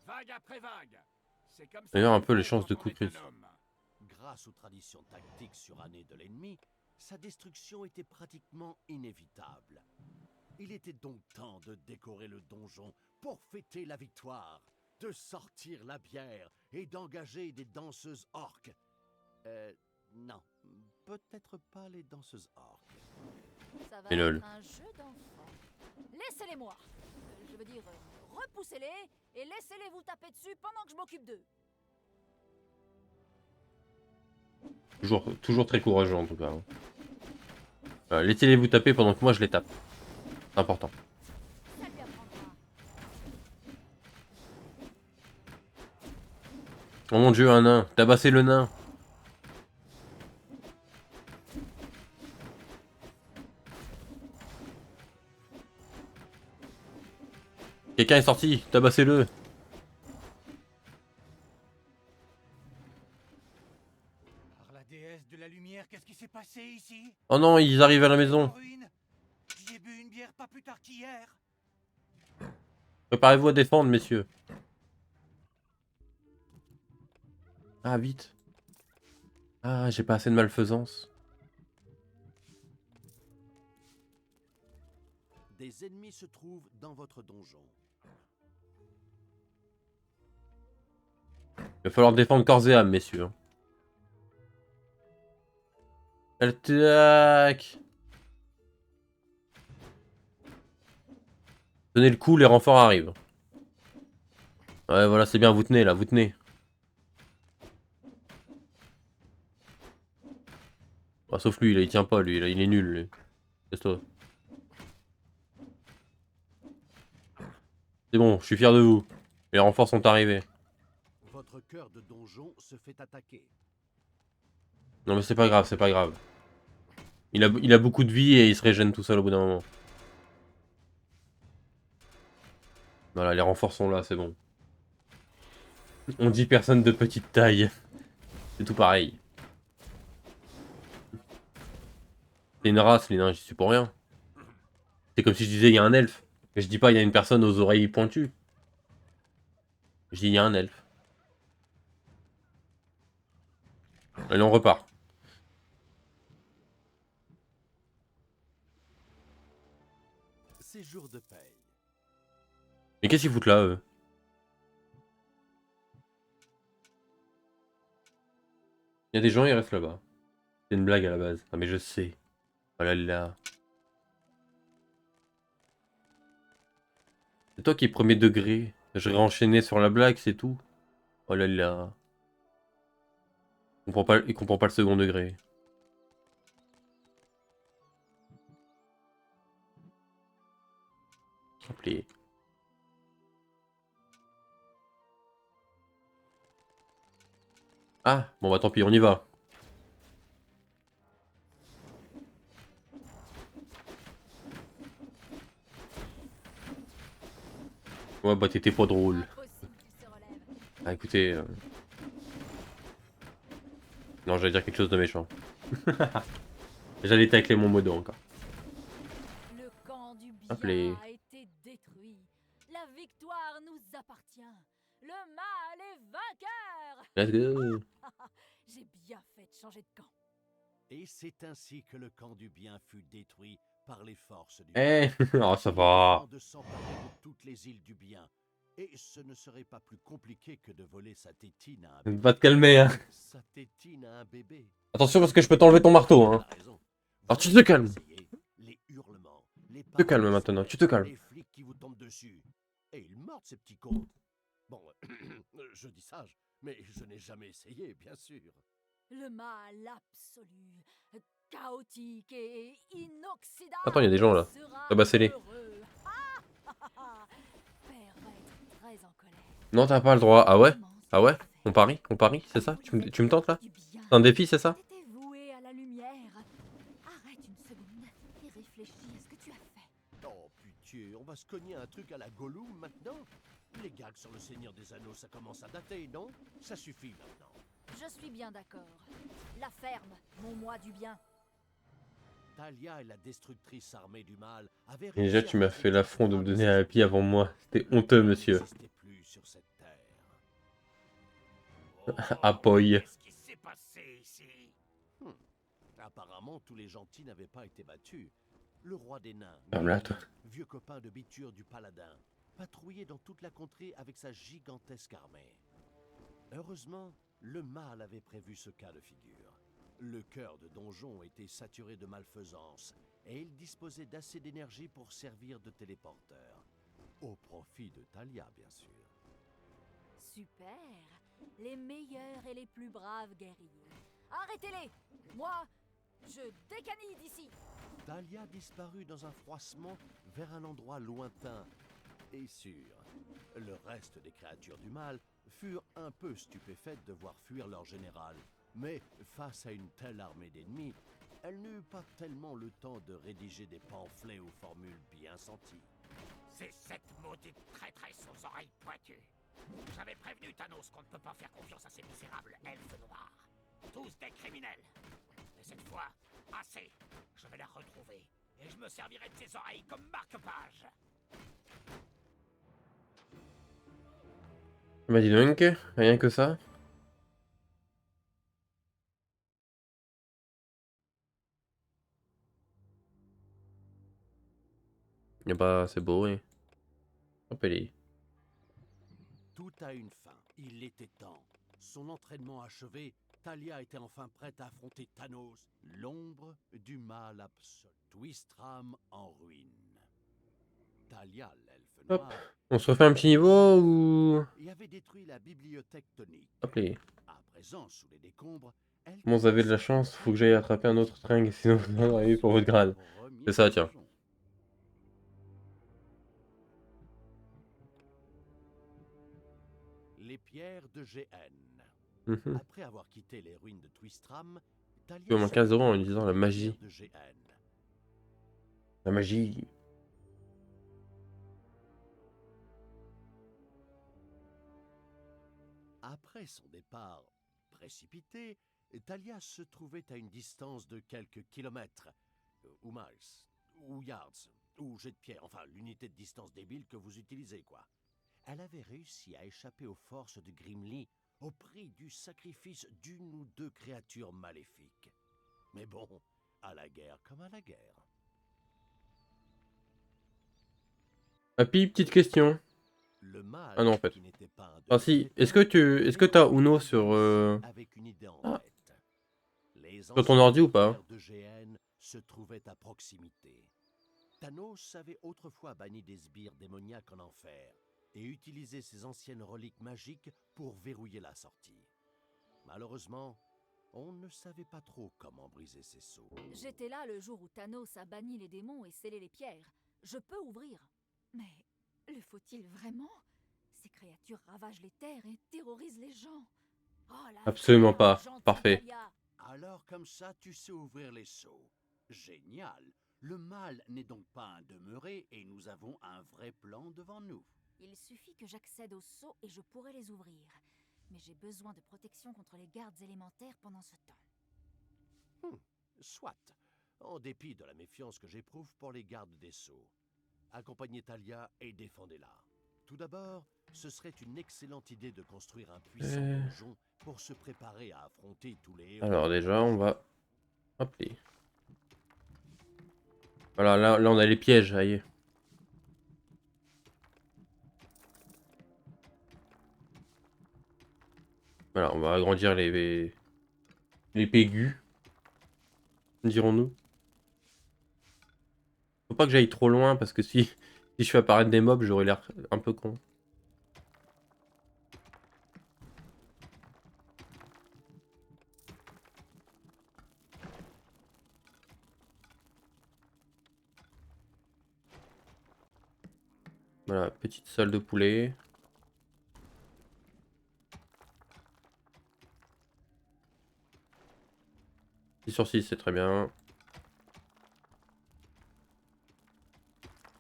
Vague après vague. C'est comme ça. D'ailleurs, un qu'il peu faut les chances quand de on coup est un critique. homme. Grâce aux traditions tactiques surannées de l'ennemi, sa destruction était pratiquement inévitable. Il était donc temps de décorer le donjon pour fêter la victoire, de sortir la bière et d'engager des danseuses orques. Non, peut-être pas les danseuses orques. Ça va Et lol. être un jeu d'enfant. Laissez-les-moi. Je veux dire, repoussez-les et laissez-les vous taper dessus pendant que je m'occupe d'eux. Toujours très courageux, en tout cas. Laissez-les vous taper pendant que moi, je les tape. C'est important. Ça lui apprendra. Oh mon dieu, un nain. Tabassez le nain. Quelqu'un est sorti. Tabassez-le. déesse de la lumière, qu'est-ce qui s'est passé ici? Oh non, ils arrivent à la En maison. ruine. J'y ai bu une bière pas plus tard qu'hier. Préparez-vous à défendre, messieurs. Ah, vite. Ah, j'ai pas assez de malfaisance. Des ennemis se trouvent dans votre donjon. Il va falloir défendre corps et âme, messieurs. Attaque. Tenez le coup, les renforts arrivent. Ouais, voilà, c'est bien, vous tenez là, vous tenez. Ah, sauf lui, là, il tient pas, lui, là, il est nul, lui. Laisse-toi. C'est bon, je suis fier de vous. Les renforts sont arrivés. Votre cœur de donjon se fait attaquer. Non mais c'est pas grave, c'est pas grave. Il a beaucoup de vie et il se régène tout seul au bout d'un moment. Voilà, les renforts sont là, c'est bon. On dit personne de petite taille. C'est tout pareil. C'est une race, les nains, j'y suis pour rien. C'est comme si je disais il y a un elfe. Mais je dis pas il y a une personne aux oreilles pointues. Je dis il y a un elfe. Allez, on repart. C'est jour de paye. Mais qu'est-ce qu'ils foutent là, eux? Il y a des gens, ils restent là-bas. C'est une blague à la base. Ah mais je sais. Oh là là. C'est toi qui es premier degré. Je réenchaîné sur la blague, c'est tout. Oh là là. Il comprend pas le second degré. Appelé. Ah, bon bah tant pis, on y va. Ouais bah t'étais pas drôle. Impossible qu'il se relève. Ah écoutez... Non, j'allais dire quelque chose de méchant. J'allais tacler mon modo encore. Le camp du bien Appelé. a été détruit. La victoire nous appartient. Le mal est vainqueur. Let's go. J'ai bien fait de changer de camp. Et c'est ainsi que le camp du bien fut détruit par les forces du Eh, oh ça Il est va. temps de s'emparer de toutes les îles du bien. Et ce ne serait pas plus compliqué que de voler sa tétine à un bébé. Va te calmer, hein. Sa tétine à un bébé. Attention parce que je peux t'enlever ton marteau, Elle hein. a raison. Alors tu Voilà te calmes. essayez. Les hurlements, les Tu te calmes paroles maintenant, sourires, tu te calmes. Les flics qui vous tombent dessus. Et ils mordent ces petits cons. Bon, je dis sage, mais je n'ai jamais essayé, bien sûr. Le mal absolu, chaotique et inoxydable. Attends, il y a des gens, là. sera Tabassez-les. heureux. Père va être très en colère. Non, t'as pas le droit. Ah ouais? Comment Ah ouais? c'est On parie, c'est ça? Tu me tentes là? du bien. C'est un défi, c'est ça? T'étais voué à la lumière. Arrête une seconde et réfléchis à ce que tu as fait. Oh pitié, on va se cogner un truc à la Gollum maintenant. Les gags sur le Seigneur des Anneaux, ça commence à dater, non? Ça suffit maintenant. Je suis bien d'accord. La ferme, mon moi du bien. Talia et la destructrice armée du mal avaient Déjà, réussi tu à m'as faire fait l'affront de me éclater donner la un happy avant moi. C'était honteux, monsieur. n'existait plus sur cette terre. Apoy. Qu'est-ce qui s'est passé ici? Apparemment, tous les gentils n'avaient pas été battus. Le roi des nains, Ferme-la, toi. vieux copain de Bitur du paladin, patrouillait dans toute la contrée avec sa gigantesque armée. Heureusement, le mal avait prévu ce cas de figure. Le cœur de donjon était saturé de malfaisance, et il disposait d'assez d'énergie pour servir de téléporteur. Au profit de Talia, bien sûr. Super. Les meilleurs et les plus braves guerriers. Arrêtez-les. Moi, je décanille d'ici. Talia disparut dans un froissement vers un endroit lointain et sûr. Le reste des créatures du mal furent un peu stupéfaites de voir fuir leur général. Mais face à une telle armée d'ennemis, elle n'eut pas tellement le temps de rédiger des pamphlets aux formules bien senties. C'est cette maudite traîtresse aux oreilles pointues. J'avais prévenu Thanos qu'on ne peut pas faire confiance à ces misérables elfes noirs. Tous des criminels. Et cette fois, assez. Je vais la retrouver. Et je me servirai de ses oreilles comme marque-page. Bah dis donc, rien que ça. Y a pas, c'est beau, oui. Hop, elle est. Tout a une fin. Il était temps. Son entraînement achevé, Talia était enfin prête à affronter Thanos, l'ombre du mal absolu. Twistram en ruine. Talia, l'elfe Hop. noir, On se refait un petit niveau ou. y avait détruit la bibliothèque tonique. Hop les. À présent, sous les décombres, elle Bon, vous avez de la chance, faut que j'aille attraper un autre tringue, sinon vous en aurez eu pour votre grade. C'est ça, tiens. Les pierres de GN. Mhm. Après avoir quitté les ruines de Twistram, Talia Au moins 15 € en utilisant la les magie. pierres de GN. La magie. Après son départ précipité, Talia se trouvait à une distance de quelques kilomètres, ou miles, ou yards, ou jet de pierre, enfin l'unité de distance débile que vous utilisez, quoi. Elle avait réussi à échapper aux forces de Grimly au prix du sacrifice d'une ou deux créatures maléfiques. Mais bon, à la guerre comme à la guerre. Happy, petite question. Le mal Ah non, en fait. qui n'était pas un Ah si, demi-crétin, est-ce que t'as Uno sur avec une idée en Ah. tête. Les sur ton ordi ou pas? anciennes pierres de GN se trouvaient à proximité. Thanos avait autrefois banni des sbires démoniaques en enfer et utilisé ses anciennes reliques magiques pour verrouiller la sortie. Malheureusement, on ne savait pas trop comment briser ces sceaux. J'étais là le jour où Thanos a banni les démons et scellé les pierres. Je peux ouvrir. Mais le faut-il vraiment? Ces créatures ravagent les terres et terrorisent les gens. Oh, la Absolument ferme, pas. gentille Parfait. Talia. Alors comme ça, tu sais ouvrir les sceaux. Génial. Le mal n'est donc pas un demeuré et nous avons un vrai plan devant nous. Il suffit que j'accède aux sceaux et je pourrai les ouvrir. Mais j'ai besoin de protection contre les gardes élémentaires pendant ce temps. Soit, en dépit de la méfiance que j'éprouve pour les gardes des sceaux. Accompagnez Talia et défendez-la. Tout d'abord, ce serait une excellente idée de construire un puissant donjon pour se préparer à affronter tous les héros. Alors déjà, on va... Hop les. Voilà, là on a les pièges, aïe. Voilà, on va agrandir les pégus, dirons-nous. Faut pas que j'aille trop loin parce que si je fais apparaître des mobs, j'aurais l'air un peu con. Voilà, petite salle de poulet. Six sur 6, c'est très bien.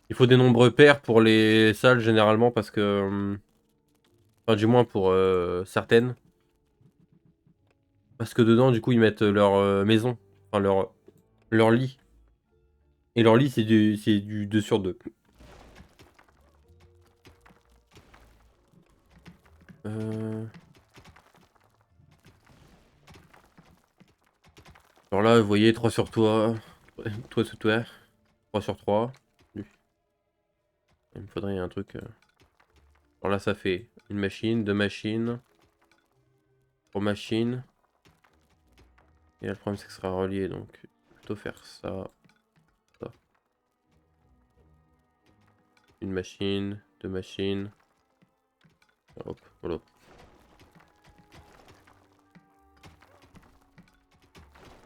Il faut des nombreux pairs pour les salles généralement parce que... Enfin, du moins pour certaines. Parce que dedans, du coup, ils mettent leur maison. Enfin, leur lit. Et leur lit, c'est du 2 sur 2. Alors là, vous voyez, 3 sur toi. Toi sur toi. 3 sur 3. Il me faudrait un truc... Alors là, ça fait une machine, 2 machines. 3 machines. Et là, le problème, c'est que ce sera relié, donc plutôt faire ça. Ça. Une machine, 2 machines. Hop, voilà.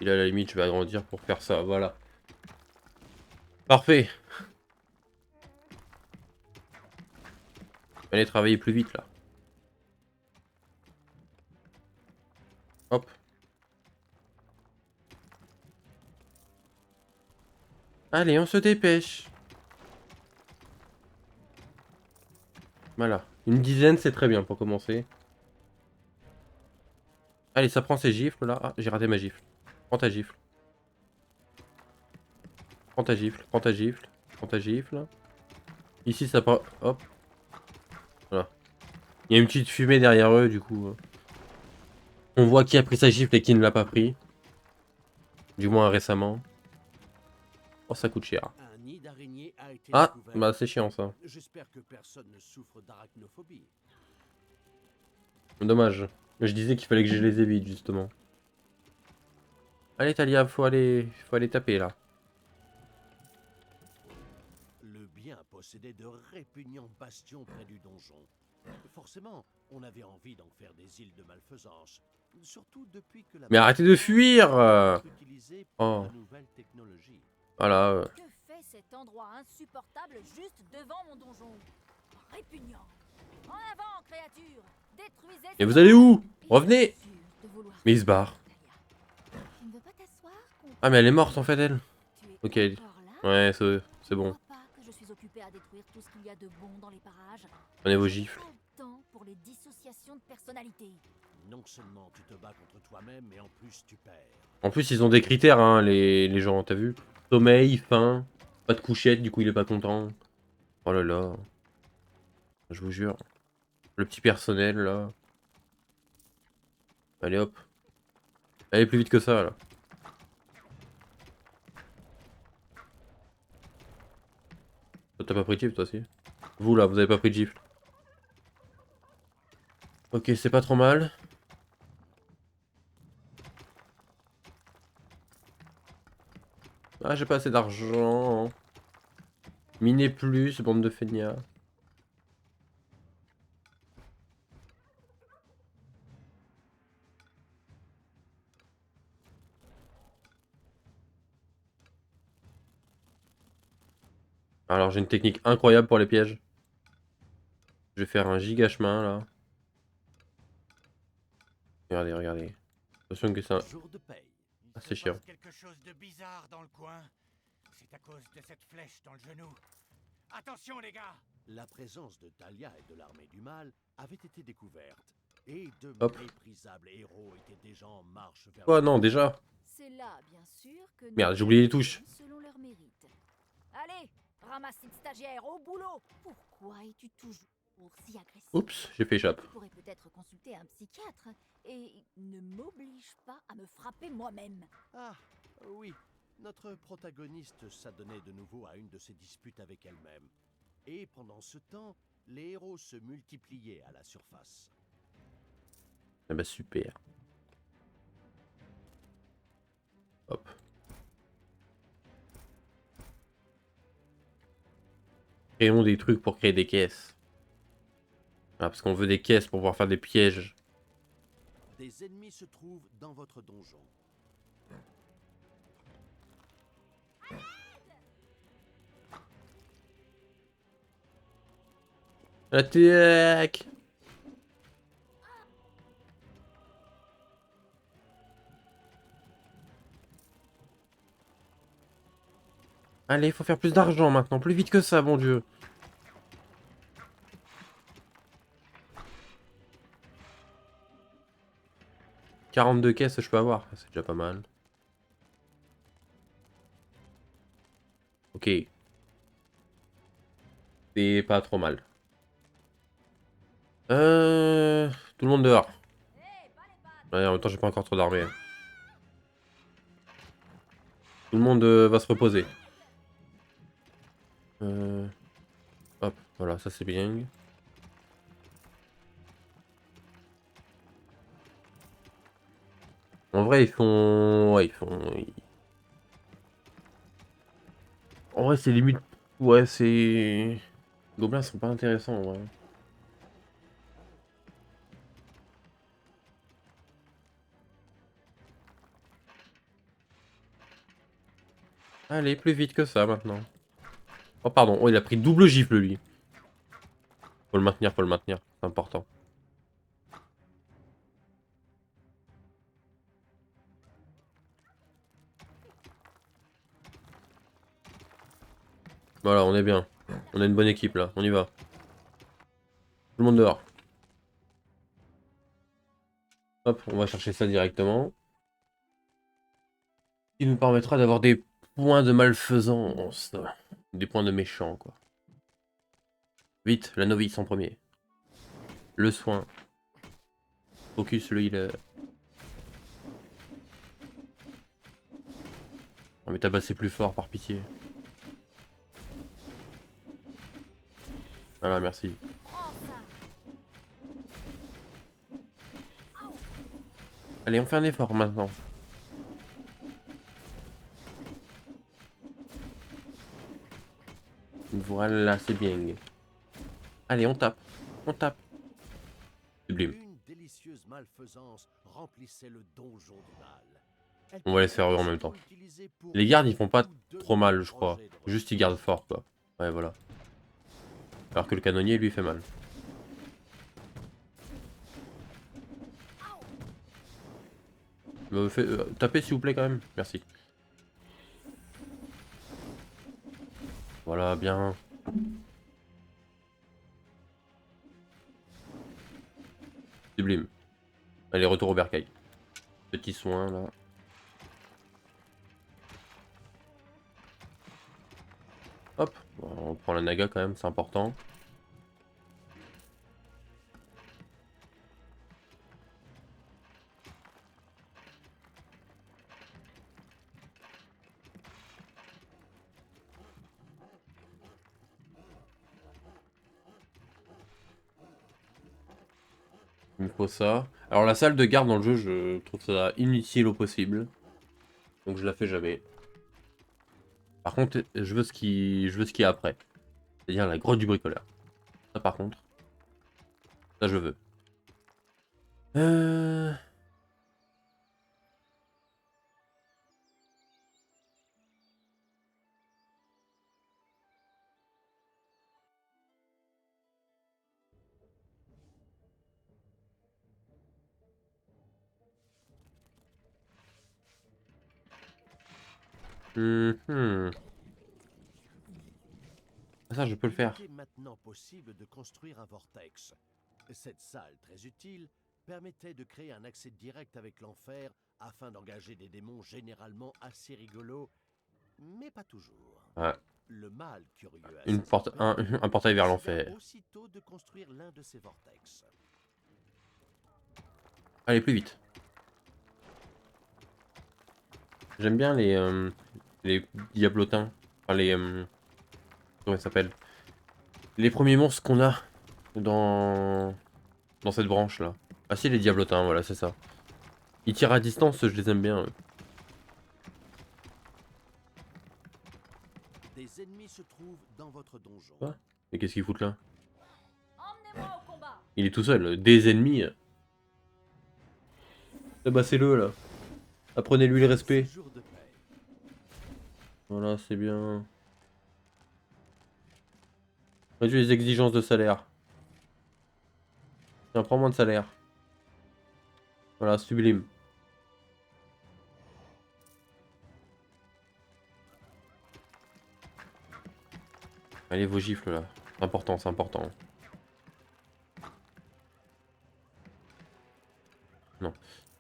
Et là, à la limite, je vais agrandir pour faire ça, voilà. Parfait. Allez travailler plus vite, là. Hop. Allez, on se dépêche. Voilà. Une dizaine, c'est très bien pour commencer. Allez, ça prend ses gifles là. Ah, j'ai raté ma gifle. Prends ta gifle. Prends ta gifle, prends ta gifle, prends ta gifle. Ici ça prend... Hop. Voilà. Il y a une petite fumée derrière eux du coup. On voit qui a pris sa gifle et qui ne l'a pas pris. Du moins récemment. Oh, ça coûte cher. Un nid d'araignée a été Ah, découvert. bah c'est chiant ça. J'espère que personne ne souffre d'arachnophobie. Dommage. Je disais qu'il fallait que je les évite justement. Allez Talia, faut aller taper là. Le bien possédait de répugnants bastions près du donjon. Forcément, on avait envie d'en faire des îles de malfaisance. Surtout depuis que la... Mais arrêtez de fuir utilisée Oh. pour la nouvelle technologie. Voilà. Que fait cet endroit insupportable juste devant mon donjon? Répugnant. En avant, créature. Détruisez. Et vous allez où? Revenez. Mais il se barre. Tu ne veux pas t'asseoir, compas? Ah mais elle est morte en fait elle. Tu es Ok. encore là? Ouais, c'est bon. Tu crois pas que je suis occupée à détruire tout ce qu'il y a de bon dans les parages? Prenez vos Je n'ai gifles. pas le temps pour les dissociations de personnalité. Non seulement tu te bats contre toi-même, mais en plus tu perds. En plus ils ont des critères hein, les gens, t'as vu? Sommeil, faim, pas de couchette, du coup il est pas content. Oh là là. Je vous jure. Le petit personnel là. Allez hop. Allez plus vite que ça là. Toi t'as pas pris de gifle toi aussi? Vous là, vous avez pas pris de gifle. Ok, c'est pas trop mal. Ah, j'ai pas assez d'argent. Minez plus, bande de feignards. Alors, j'ai une technique incroyable pour les pièges. Je vais faire un giga chemin là. Regardez, regardez. Attention que ça. Jour de paye. Il Ah, se c'est chiant. passe quelque chose de bizarre dans le coin. C'est à cause de cette flèche dans le genou. Attention les gars! La présence de Talia et de l'armée du mal avait été découverte. Et de Hop. méprisables héros étaient déjà en marche vers... Oh non, déjà. C'est là, bien sûr, que nous Merde, j'ai oublié les les touches. jugeons selon leur mérite. Allez, ramasse cette stagiaire au boulot. Pourquoi es-tu toujours si agressif? Oups, j'ai fait échappe. Tu pourrais peut-être consulter un psychiatre et ne m'oblige pas à me frapper moi-même. Ah, oui. Notre protagoniste s'adonnait de nouveau à une de ses disputes avec elle-même. Et pendant ce temps, les héros se multipliaient à la surface. Ah bah super. Hop. Créons des trucs pour créer des caisses. Ah, parce qu'on veut des caisses pour pouvoir faire des pièges. Des ennemis se trouvent dans votre donjon. Attaque! Allez, il faut faire plus d'argent maintenant, plus vite que ça, bon Dieu. « 42 caisses, je peux avoir, c'est déjà pas mal. » Ok. C'est pas trop mal. Tout le monde dehors. Ouais, en même temps, j'ai pas encore trop d'armée. Tout le monde va se reposer. Hop, voilà, ça c'est bien. En vrai, ils font... Ouais, ils font... En vrai, c'est limite... Ouais, c'est... Les gobelins sont pas intéressants, en vrai. Allez, plus vite que ça, maintenant. Oh, pardon. Oh, il a pris double gifle, lui. Faut le maintenir, faut le maintenir. C'est important. Voilà, on est bien. On a une bonne équipe, là. On y va. Tout le monde dehors. Hop, on va chercher ça directement. Il nous permettra d'avoir des points de malfaisance. Des points de méchant, quoi. Vite, la novice en premier. Le soin. Focus, le healer. Non mais tabassez plus fort, par pitié. Voilà, merci. Prends ça. Allez, on fait un effort maintenant. Voilà, c'est bien. Allez, on tape. On tape. Sublime. Une délicieuse malfaisance remplissait le donjon du mal. Elle On va les pouvait faire eux en être même temps. utilisée pour Les gardes, ils font pas un ou deux trop mal, je crois. rangées de Juste ils requêtes. gardent fort, quoi. Ouais, voilà. Alors que le canonnier, lui, fait mal. Tapez, s'il vous plaît, quand même. Merci. Voilà, bien. Sublime. Allez, retour au bercail. Petit soin, là. Hop. On prend la naga, quand même, c'est important. Il me faut ça. Alors la salle de garde dans le jeu, je trouve ça inutile au possible. Donc je la fais jamais. Par contre, je veux ce qui est après. C'est-à-dire la grotte du bricoleur. Ça par contre. Ça je veux. Euh... mhm. Ah, ça je peux le faire. Il était maintenant possible de construire un vortex. Cette salle, très utile, permettait de créer un accès direct avec l'enfer afin d'engager des démons généralement assez rigolos, mais pas toujours. Ouais. Le mal curieux à Une ses porte, abeilles un portail vers décida l'enfer. aussitôt de construire l'un de ces vortex. Allez, plus vite. J'aime bien les diablotins. Enfin, comment ça s'appelle? Les premiers monstres qu'on a dans cette branche là. Ah si, les diablotins, voilà, c'est ça. Ils tirent à distance, je les aime bien. Eux. Des ennemis se trouvent dans votre donjon. Quoi? Mais qu'est-ce qu'ils foutent là? Emmenez-moi au combat. Il est tout seul. Des ennemis. Tabassez-le là. Apprenez-lui le respect. C'est jour de paix. Voilà, c'est bien. Réduis les exigences de salaire. Tiens, prends moins de salaire. Voilà, sublime. Allez, vos gifles là. C'est important, c'est important. Non.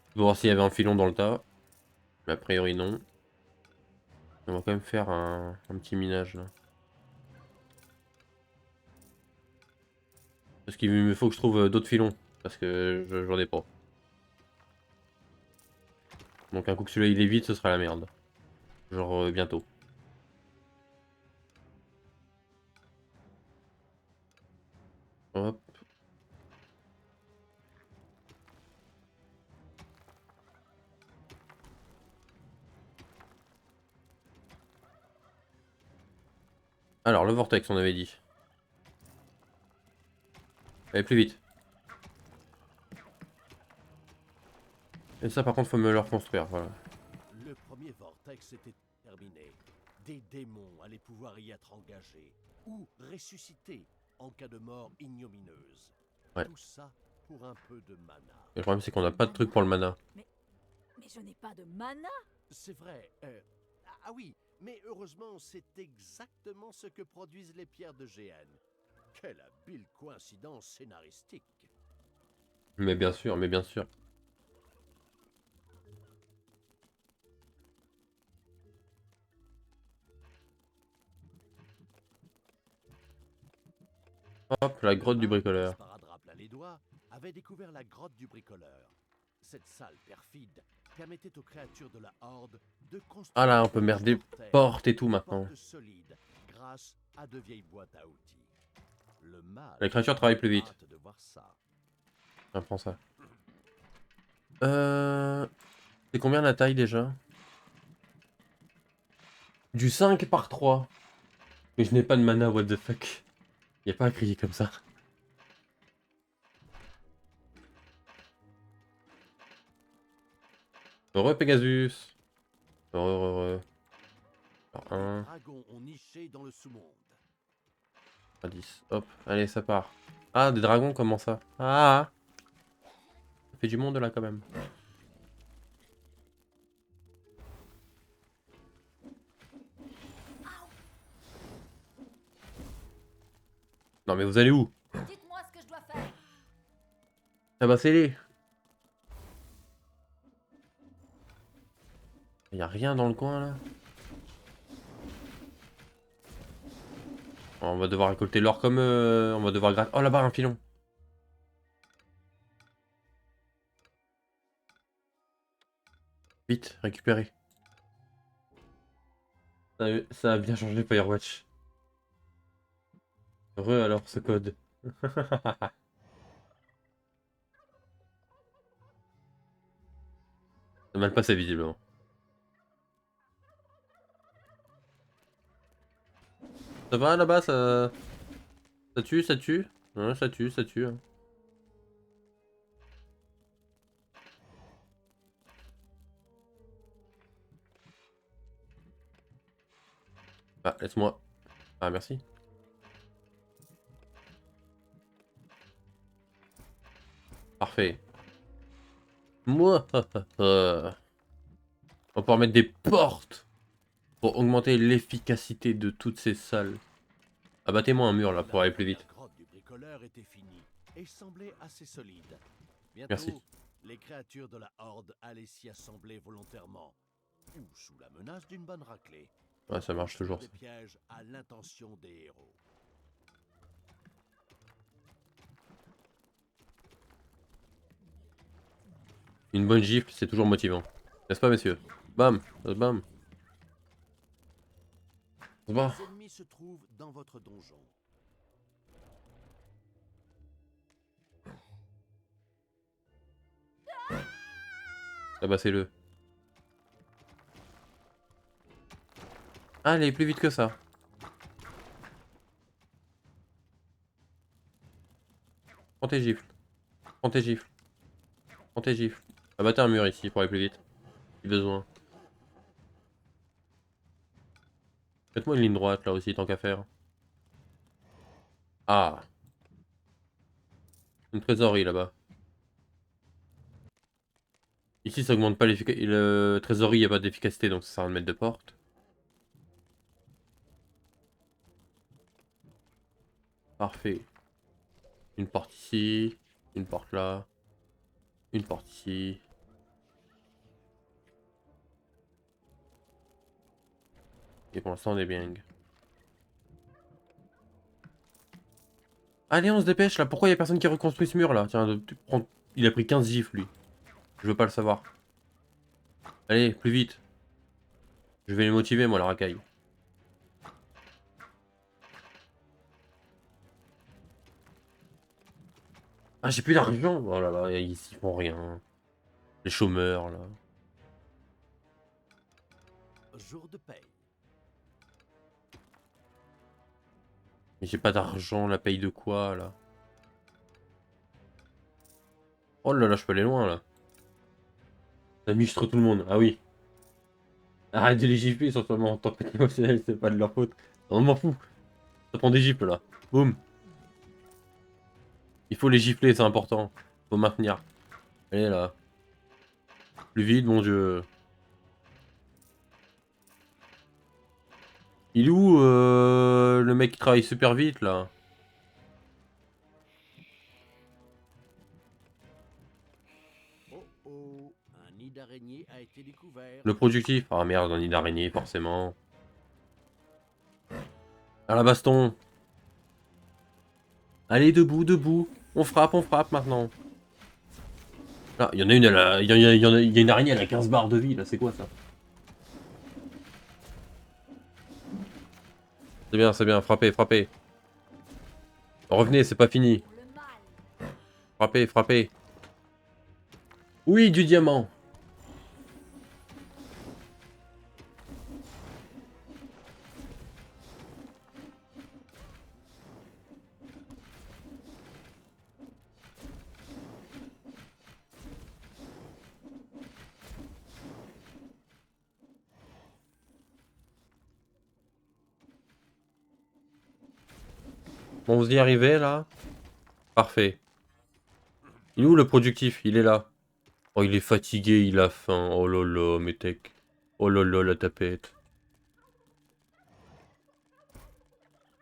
Je vais voir s'il y avait un filon dans le tas. Mais a priori non. On va quand même faire un petit minage là. Parce qu'il me faut que je trouve d'autres filons. Parce que j'en ai pas. Donc un coup que celui-là il est vide, ce sera la merde. Genre bientôt. Hop. Alors le vortex on avait dit. Allez plus vite. Et ça par contre faut me le reconstruire, voilà. Le premier vortex était terminé. Des démons allaient pouvoir y être engagés ou ressuscités en cas de mort ignomineuse. Ouais. Tout ça pour un peu de mana. Et le problème c'est qu'on n'a pas de truc pour le mana. Mais je n'ai pas de mana. C'est vrai. Ah oui, mais heureusement, c'est exactement ce que produisent les pierres de GN. Quelle habile coïncidence scénaristique. Mais bien sûr, mais bien sûr. Hop, la grotte du bricoleur. Sparadrap là les doigts avait découvert la grotte du bricoleur. Cette salle perfide permettait aux créatures de la Horde de construire Ah là, on peut des mettre des portails, portes et tout des maintenant. portes solides grâce à de vieilles boîtes à outils. Le mal Les créatures travaillent plus vite. hâte de voir ça. Tiens, prends ça. C'est combien la taille déjà? Du 5 par 3. Mais je n'ai pas de mana, what the fuck. Y a pas à crier comme ça. Heureux Pegasus. Heureux. Alors, 1, Dragons ont niché dans le sous-monde. 10. Hop, allez, ça part. Ah, des dragons, comment ça? Ah, ça fait du monde là quand même. Non mais vous allez où? Dites-moi ce que je dois faire. Tabassez-les. Y a rien dans le coin là. On va devoir récolter l'or comme... on va devoir gratter... Oh là-bas, un filon. Vite, récupérer. Ça a bien changé Firewatch. Heureux alors ce code. C'est mal passé visiblement. Ça va là-bas, ça... Ça tue, ça tue? Ouais, ça tue, ça tue. Hein. Ah, laisse-moi. Ah, merci. Parfait. Moi, on va pouvoir mettre des portes pour augmenter l'efficacité de toutes ces salles. Abattez-moi un mur là pour aller plus vite. La grotte du bricoleur était finie et semblait assez solide. Bientôt, Merci. les créatures de la Horde allaient s'y assembler volontairement, ou sous la menace d'une bonne raclée. Ouais, ça marche toujours. Des pièges à l'intention des héros. Une bonne gifle, c'est toujours motivant. N'est-ce pas, messieurs? Bam, bam. Bah. Les ennemis se trouvent dans votre donjon. Tabassez-le. Allez, plus vite que ça. Prends tes gifles. Prends tes gifles. Prends tes gifles. Abattez un mur ici pour aller plus vite. Si besoin. Faites-moi une ligne droite là aussi, tant qu'à faire. Ah. Une trésorerie là-bas. Ici, ça augmente pas l'efficacité. Le trésorerie, il n'y a pas d'efficacité, donc ça sert à rien de mettre de porte. Parfait. Une porte ici. Une porte là. Une porte ici. Et pour l'instant, on est bien. Allez, on se dépêche là. Pourquoi il y a personne qui reconstruit ce mur là? Tiens, il a pris 15 gifles lui. Je veux pas le savoir. Allez, plus vite. Je vais les motiver, moi, la racaille. Ah, j'ai plus d'argent. Oh là là, ils font rien. Les chômeurs là. Jour de paye. Mais j'ai pas d'argent, la paye de quoi là? Oh là là, je peux aller loin là. Ça mustre tout le monde. Ah oui. Arrête de les gifler, ils sont seulement en tempête émotionnelle, c'est pas de leur faute. On m'en fout. Ça prend des gifles là. Boum. Il faut les gifler, c'est important. Faut maintenir. Allez là. Plus vite, mon dieu. Il est où le mec qui travaille super vite là? Oh oh, un nid d'araignée a été découvert. Le productif. Ah merde, un nid d'araignée, forcément. À la baston. Allez, debout, debout. On frappe maintenant. Là, il y en a une, il y a une araignée, elle a 15 barres de vie, là, c'est quoi ça? C'est bien, frappez, frappez. Revenez, c'est pas fini. Frappez, frappez. Oui, du diamant. Bon, vous y arrivez, là? Parfait. Il est où le productif? Il est là. Oh, il est fatigué, il a faim. Oh là là, Métèque. Oh là là, la tapette.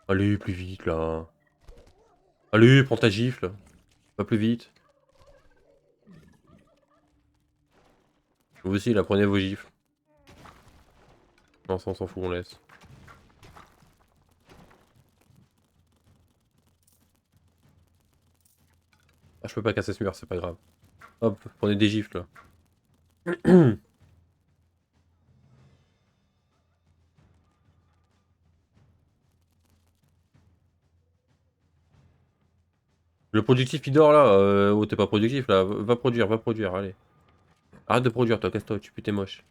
Allez, plus vite, là. Allez, prends ta gifle. Pas plus vite. Vous aussi, là, prenez vos gifles. Non, ça, on s'en fout, on laisse. Ah, je peux pas casser ce mur, c'est pas grave. Hop, prenez des gifles, là. Le productif, il dort, là. Oh, t'es pas productif, là. Va produire, allez. Arrête de produire, toi, casse-toi, tu t'es moche.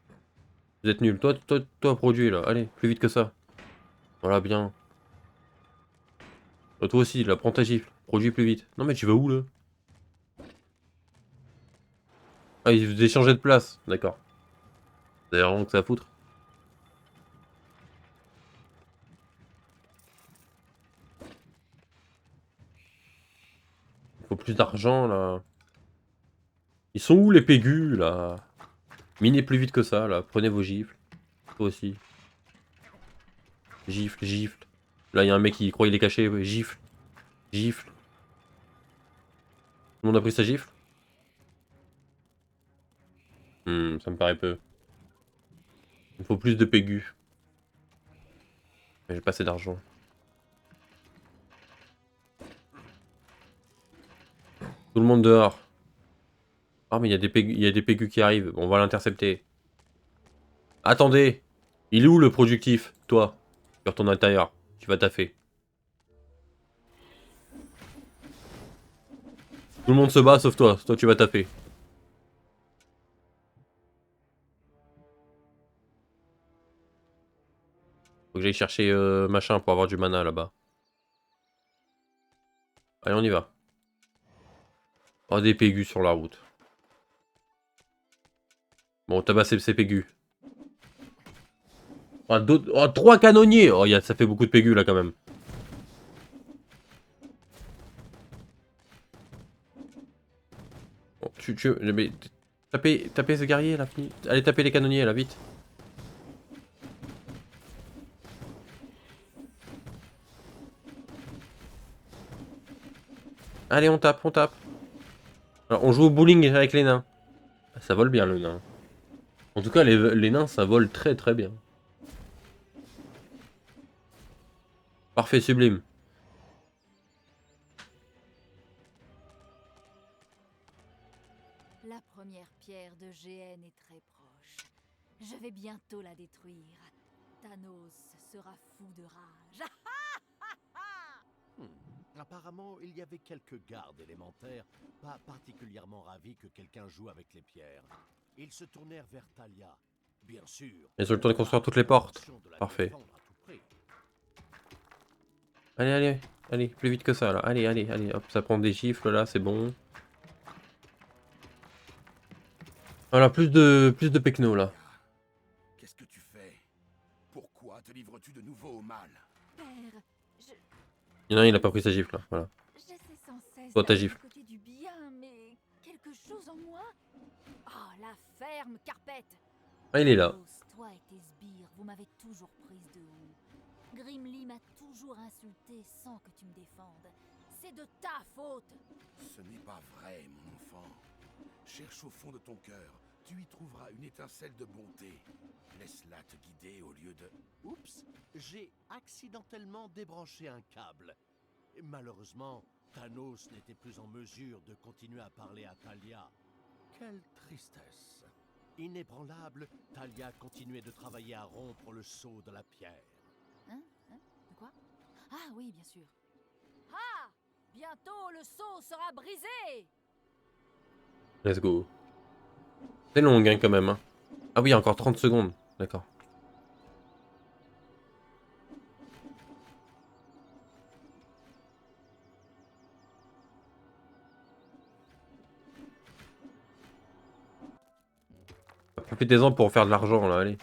Vous êtes nuls. Toi, produis, là. Allez, plus vite que ça. Voilà, bien. Toi aussi, là, prends ta gifle. Produis plus vite. Non, mais tu vas où, là? Ah, ils faisaient changer de place. D'accord. Vous avez vraiment que ça à foutre. Il faut plus d'argent, là. Ils sont où, les pégus, là? Minez plus vite que ça, là. Prenez vos gifles. Toi aussi. Gifle, gifle. Là, il y a un mec qui croit qu'il est caché. Ouais, gifle. Gifle. Tout le monde a pris sa gifle? Ça me paraît peu. Il faut plus de pégus. Mais j'ai pas assez d'argent. Tout le monde dehors. Ah, mais il y a des pégus qui arrivent. Bon, on va l'intercepter. Attendez. Il est où le productif? Toi. Sur ton intérieur. Tu vas taffer. Tout le monde se bat sauf toi. Toi, tu vas taper. Faut que j'aille chercher machin pour avoir du mana là-bas. Allez, on y va. Oh, des pégus sur la route. Bon, tabasser ces pégus. Oh, oh, 3 canonniers. Oh, ça fait beaucoup de pégus là quand même. Bon, mais, tapez ce guerrier là, fini. Allez, tapez les canonniers là, vite. Allez, on tape, on tape. Alors, on joue au bowling avec les nains. Ça vole bien le nain. En tout cas, les nains, ça vole très très bien. Parfait, sublime. La première pierre de GN est très proche. Je vais bientôt la détruire. Thanos sera fou de rage. Apparemment, il y avait quelques gardes élémentaires, pas particulièrement ravis que quelqu'un joue avec les pierres. Ils se tournèrent vers Talia. Bien sûr. Ils ont le temps de construire toutes les portes. Parfait. Allez, allez, allez, plus vite que ça là. Allez, allez, allez, hop, ça prend des gifles là, c'est bon. Voilà, plus de pecno là. Qu'est-ce que tu fais? Pourquoi te livres-tu de nouveau au mal? Père, Il y en a un, il a pas pris sa gifle là, voilà. j'essaie sans cesse Toi, ta d'aller gifle. du côté du bien, mais quelque chose en moi. Ah, la ferme carpette. Ah, il est là. Thanos, toi et tes sbires, vous m'avez toujours prise de haut. Grimly m'a toujours insulté sans que tu me défendes. C'est de ta faute. Ce n'est pas vrai, mon enfant. Cherche au fond de ton cœur. Tu y trouveras une étincelle de bonté. Laisse-la te guider au lieu de... Oups, j'ai accidentellement débranché un câble. Malheureusement, Thanos n'était plus en mesure de continuer à parler à Talia. Quelle tristesse. Inébranlable, Talia continuait de travailler à rompre le sceau de la pierre. Hein? De quoi? Ah oui, bien sûr. Ah! Bientôt le sceau sera brisé! Let's go. C'est long, hein, quand même. Hein. Ah oui, encore 30 secondes. D'accord. Profitez-en pour faire de l'argent, là, allez.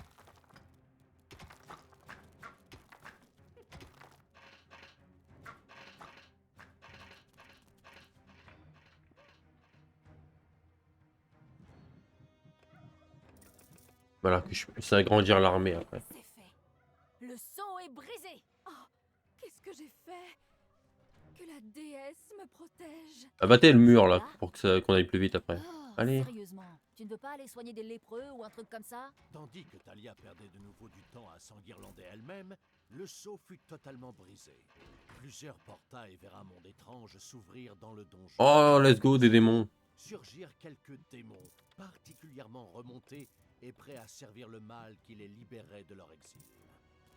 Voilà, que je puisse agrandir l'armée après. C'est fait. Le sceau est brisé. Oh, qu'est-ce que j'ai fait? Que la déesse me protège. Abattez le mur, là, pour que qu'on aille plus vite après. Oh, Allez. sérieusement, tu ne veux pas aller soigner des lépreux ou un truc comme ça? Tandis que Talia perdait de nouveau du temps à s'enguirlander elle-même, le sceau fut totalement brisé. Plusieurs portails vers un monde étrange s'ouvrirent dans le donjon. Oh, let's go, des démons. Surgirent quelques démons, particulièrement remontés et prêts à servir le mal qui les libérait de leur exil.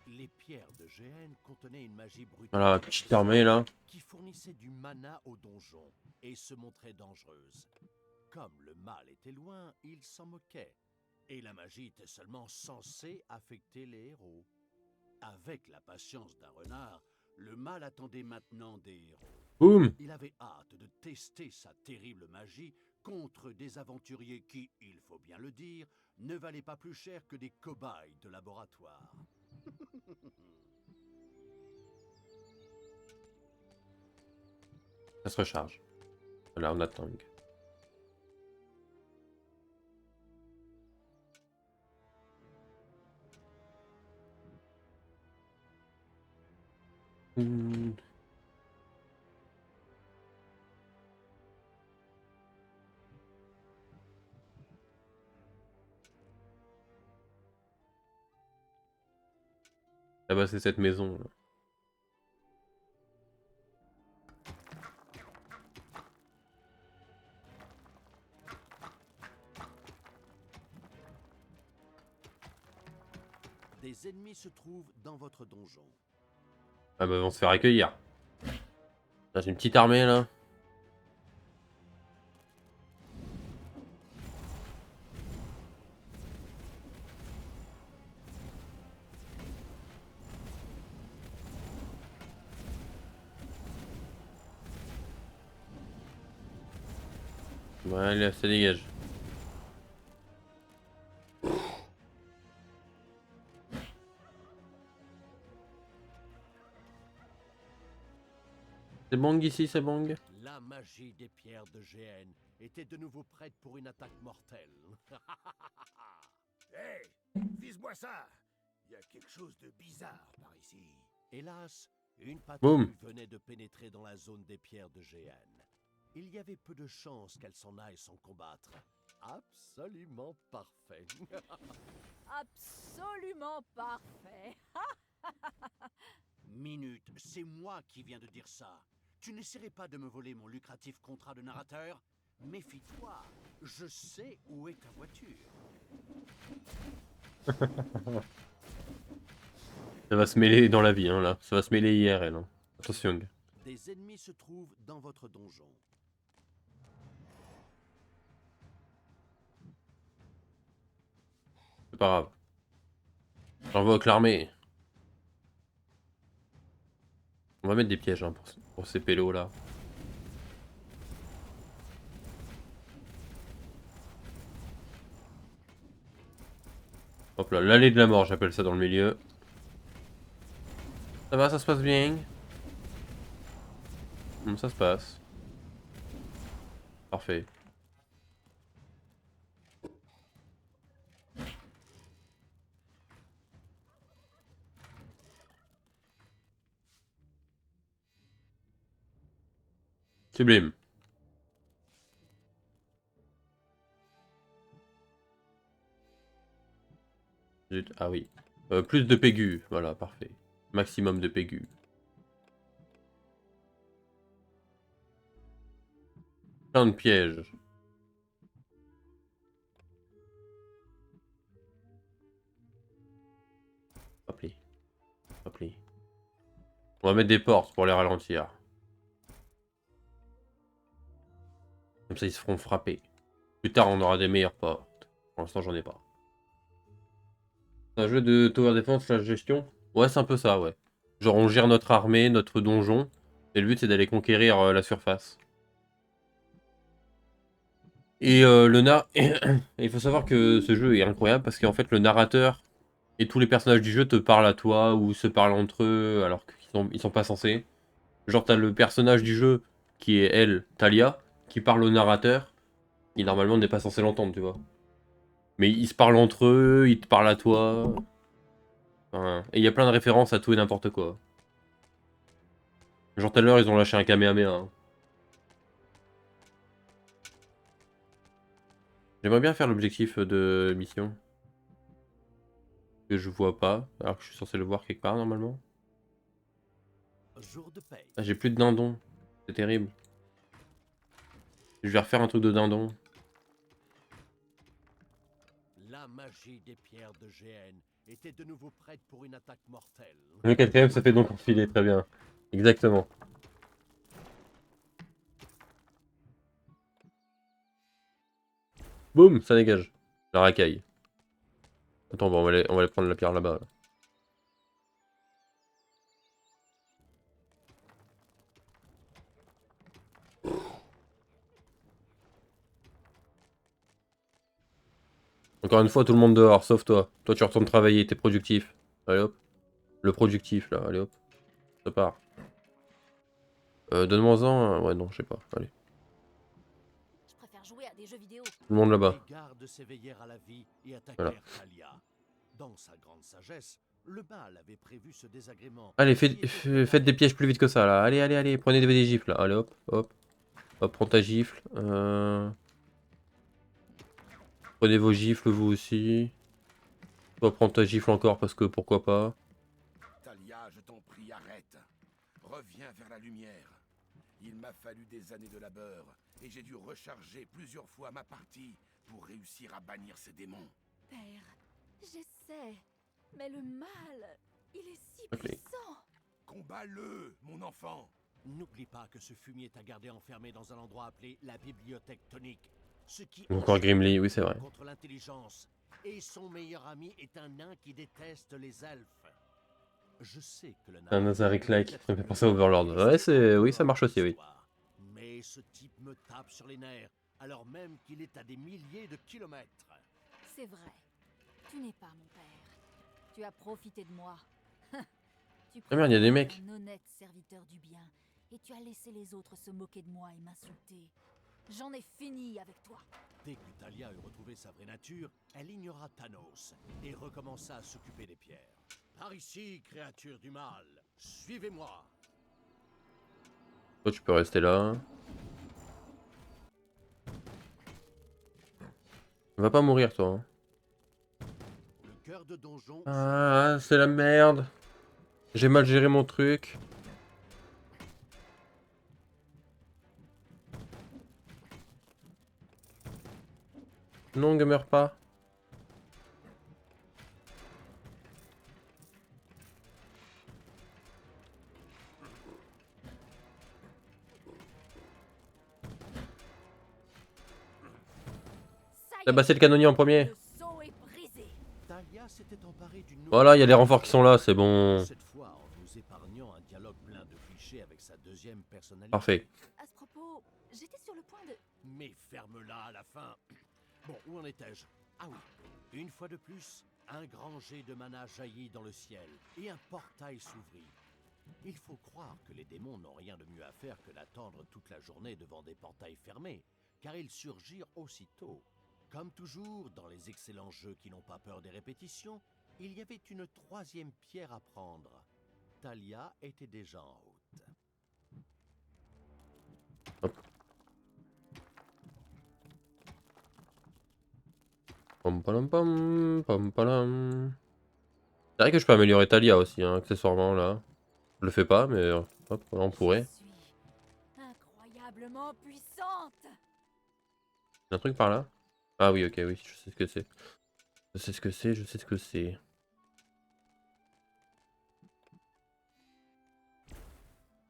Les pierres de GN contenaient une magie brutale Voilà, petite armée, là. qui fournissait du mana au donjon et se montrait dangereuse. Comme le mal était loin, il s'en moquait. Et la magie était seulement censée affecter les héros. Avec la patience d'un renard, le mal attendait maintenant des héros. Boum. Il avait hâte de tester sa terrible magie contre des aventuriers qui, il faut bien le dire, ne valaient pas plus cher que des cobayes de laboratoire. Ça se recharge. Voilà, on attend. Ah bah c'est cette maison, là. Des ennemis se trouvent dans votre donjon. Ah bah on se faire accueillir. Là, j'ai une petite armée, là. Ouais, allez, ça dégage. C'est bang ici, c'est bang. La magie des pierres de GN était de nouveau prête pour une attaque mortelle. Hé, vise-moi ça. Il y a quelque chose de bizarre par ici. Hélas, une Boum. patrouille venait de pénétrer dans la zone des pierres de GN. Il y avait peu de chances qu'elle s'en aille sans combattre. Absolument parfait. Absolument parfait. Minute, c'est moi qui viens de dire ça. Tu n'essaierais pas de me voler mon lucratif contrat de narrateur? Méfie-toi, je sais où est ta voiture. Ça va se mêler dans la vie, hein, là. Ça va se mêler IRL. Hein. Attention. Des ennemis se trouvent dans votre donjon. C'est pas grave. J'envoie l'armée. On va mettre des pièges hein, pour ces pélos là. Hop là, l'allée de la mort, j'appelle ça dans le milieu. Ça va, ça se passe bien. Ça se passe. Parfait. Sublime. Zut, ah oui. Plus de pégus, voilà, parfait. Maximum de pégus. Plein de pièges. Appli. Appli. On va mettre des portes pour les ralentir. Comme ça, ils se feront frapper. Plus tard, on aura des meilleures portes. Pour l'instant, j'en ai pas. C'est un jeu de tower defense, la gestion? Ouais, c'est un peu ça, ouais. Genre, on gère notre armée, notre donjon. Et le but, c'est d'aller conquérir la surface. Et il faut savoir que ce jeu est incroyable parce qu'en fait, le narrateur et tous les personnages du jeu te parlent à toi ou se parlent entre eux alors qu'ils sont pas censés. Genre, t'as le personnage du jeu qui est elle, Talia, qui parle au narrateur. Il normalement n'est pas censé l'entendre, tu vois. Mais ils se parlent entre eux, ils te parlent à toi. Enfin, et il y a plein de références à tout et n'importe quoi. Genre tout à l'heure, ils ont lâché un Kamehameha. Hein. J'aimerais bien faire l'objectif de mission. Que je vois pas, alors que je suis censé le voir quelque part normalement. Jour de paye. Ah, j'ai plus de dindon. C'est terrible. Je vais refaire un truc de dindon. La magie des pierres de GN était de nouveau prête pour une attaque mortelle. Le quatrième, ça fait donc enfiler, très bien. Exactement. Boum, ça dégage. La racaille. Attends, bon, on va aller prendre la pierre là-bas. Là. Encore une fois, tout le monde dehors, sauf toi. Toi, tu retournes travailler, t'es productif. Allez hop. Le productif, là, allez hop. Ça part. Donne-moi un. Ouais, non, je sais pas. Allez. Je préfère jouer à des jeux vidéo. Tout le monde là-bas. Les gardes s'éveillèrent à la vie et attaquèrent Talia. Dans sa grande sagesse, le mal avait prévu ce désagrément. Allez, faites des pièges plus vite que ça, là. Allez, allez, allez. Prenez des gifles, là. Allez, hop, hop. Hop, prends ta gifle. Prenez vos gifles, vous aussi. Toi, prends ta gifle encore, parce que pourquoi pas. Talia, je t'en prie, arrête. Reviens vers la lumière. Il m'a fallu des années de labeur, et j'ai dû recharger plusieurs fois ma partie pour réussir à bannir ces démons. Père, j'essaie. Mais le mal, il est si Ok. puissant. Combat-le, mon enfant. N'oublie pas que ce fumier t'a gardé enfermé dans un endroit appelé la bibliothèque tonique. Ce qui Encore Grimly, oui, c'est vrai. contre l'intelligence. Et son meilleur ami est un nain qui déteste les elfes. Je sais que le nain... Un Nazaric-like, ça me fait penser à Overlord. Ouais, c'est... Oui, ça marche aussi, oui. Mais ce type me tape sur les nerfs, alors même qu'il est à des milliers de kilomètres. C'est vrai. Tu n'es pas mon père. Tu as profité de moi. Tu Ah merde, y a des croyais mecs. être un honnête serviteur du bien. Et tu as laissé les autres se moquer de moi et m'insulter. J'en ai fini avec toi. Dès que Talia eut retrouvé sa vraie nature, elle ignora Thanos et recommença à s'occuper des pierres. Par ici, créature du mal, suivez-moi. Toi, tu peux rester là. Va pas mourir, toi. Hein. Le cœur de donjon... Ah, c'est la merde. J'ai mal géré mon truc. Non, ne meurs pas. Ça y T'as est, passé le canonnier en premier. le sceau est brisé. Talia s'était emparée d'une nouvelle... Voilà, il y a les renforts qui sont là, c'est bon. Cette fois, en nous épargnant un dialogue plein de clichés avec sa deuxième personnalité. Parfait. À ce propos, j'étais sur le point de... Mais ferme-la à la fin. Bon, où en étais-je? Ah oui, une fois de plus, un grand jet de mana jaillit dans le ciel et un portail s'ouvrit. Il faut croire que les démons n'ont rien de mieux à faire que d'attendre toute la journée devant des portails fermés, car ils surgirent aussitôt. Comme toujours, dans les excellents jeux qui n'ont pas peur des répétitions, il y avait une troisième pierre à prendre. Talia était déjà en route. Pom palam pom, pom palam. C'est vrai que je peux améliorer Talia aussi, hein, accessoirement là. Je le fais pas, mais hop, on pourrait. Je suis incroyablement puissante. Un truc par là? Ah oui, ok, oui, je sais ce que c'est. Je sais ce que c'est, je sais ce que c'est.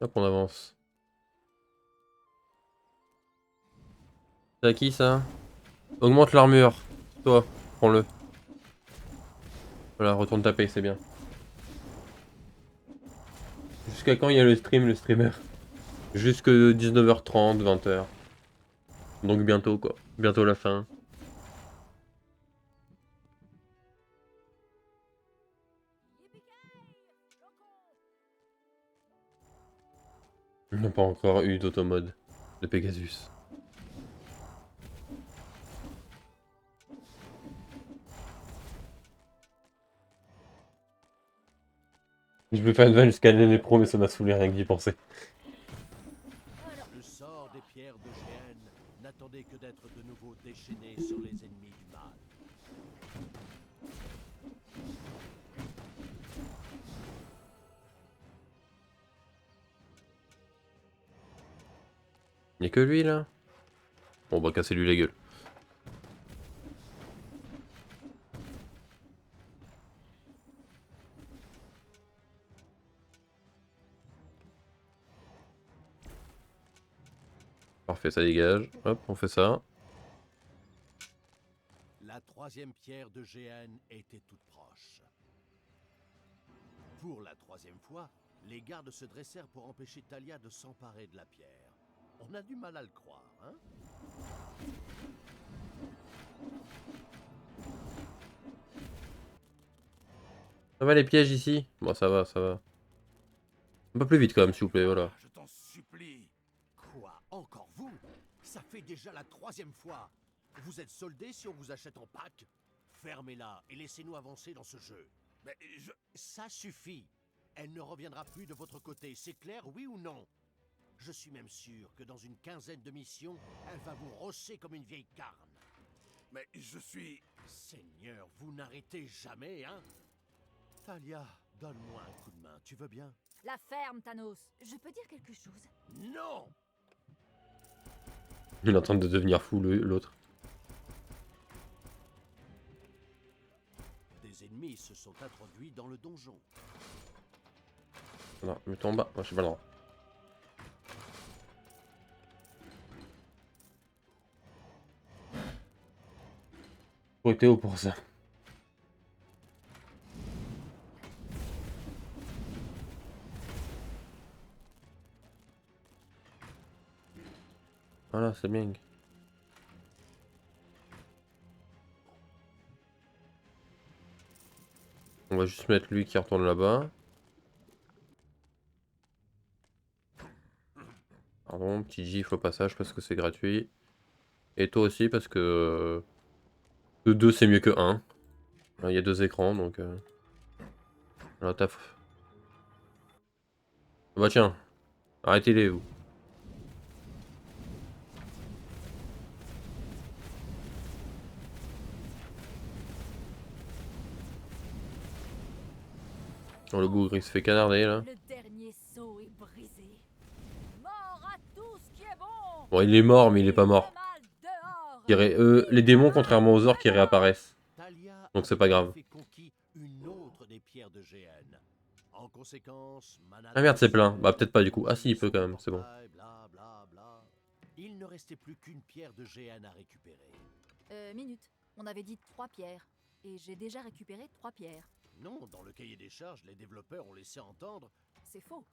Hop, on avance. C'est à qui ça? Augmente l'armure. Toi, prends-le. Voilà, retourne taper, c'est bien. Jusqu'à quand il y a le stream, le streamer? Jusque 19h30, 20h. Donc bientôt quoi. Bientôt la fin. On n'a pas encore eu d'automode de Pegasus. Je vais faire une vanne jusqu'à l'année pro, mais ça m'a saoulé rien que d'y penser. Le sort des pierres de GN n'attendait que d'être de nouveau déchaîné sur les ennemis du mal. Y'a que lui là? Bon bah cassez-lui la gueule. Parfait, ça dégage. Hop, on fait ça. La troisième pierre de GN était toute proche. Pour la troisième fois, les gardes se dressèrent pour empêcher Talia de s'emparer de la pierre. On a du mal à le croire, hein? Ça va les pièges ici? Bon ça va, ça va. Un peu plus vite quand même s'il vous plaît, voilà. Je t'en supplie. Quoi? Encore vous? Ça fait déjà la troisième fois. Vous êtes soldé si on vous achète en pack? Fermez-la et laissez-nous avancer dans ce jeu. Mais je... Ça suffit. Elle ne reviendra plus de votre côté, c'est clair, oui ou non? Je suis même sûr que dans une quinzaine de missions, elle va vous rosser comme une vieille carne. Mais je suis... Seigneur, vous n'arrêtez jamais, hein? Talia, donne-moi un coup de main, tu veux bien? La ferme, Thanos. Je peux dire quelque chose? Non! Il est en train de devenir fou l'autre. Des ennemis se sont introduits dans le donjon. Non, mets-toi en bas, moi je sais pas le droit. Faut être haut pour ça. Voilà, c'est bien. On va juste mettre lui qui retourne là-bas. Pardon, petit gifle au passage parce que c'est gratuit. Et toi aussi parce que 2 c'est mieux que 1. Il y a 2 écrans donc... Voilà, taf. Bah tiens, arrêtez-les vous. Oh, le bougre il se fait canarder là. Le dernier sceau est brisé. Mort à tout ce qui est bon. Bon il est mort mais il est pas mort. Le mal dehors. Les démons contrairement aux orques qui réapparaissent. Talia Donc c'est avait pas grave. en effet conquis une autre des pierres de GN. En conséquence, Ah merde c'est plein. Bah peut-être pas du coup. Ah si il peut quand même, c'est bon. Bla, bla, bla. Il ne restait plus qu'une pierre de GN à récupérer. Minute. On avait dit 3 pierres. Et j'ai déjà récupéré 3 pierres. Non, dans le cahier des charges, les développeurs ont laissé entendre... C'est faux.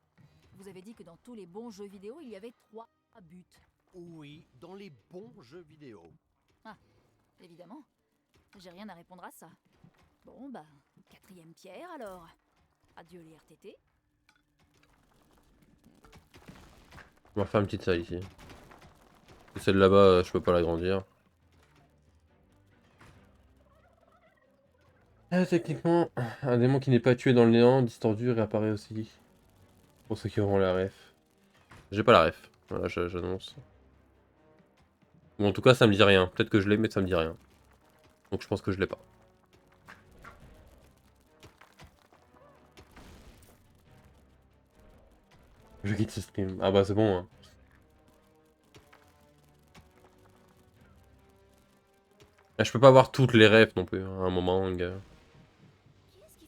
Vous avez dit que dans tous les bons jeux vidéo, il y avait 3 buts. Oui, dans les bons jeux vidéo. Évidemment. J'ai rien à répondre à ça. Bon, bah, 4e pierre alors. Adieu les RTT. On va faire une petite salle ici. Celle là-bas je peux pas l'agrandir. Ah, techniquement, un démon qui n'est pas tué dans le néant, distordu, réapparaît aussi. Pour ceux qui auront la ref. J'ai pas la ref, voilà, j'annonce. Bon, en tout cas, ça me dit rien. Peut-être que je l'ai, mais ça me dit rien. Donc je pense que je l'ai pas. Je quitte ce stream. Ah bah c'est bon, hein. Ah, je peux pas avoir toutes les refs non plus, hein, à un moment, gars. Qu'est-ce qui...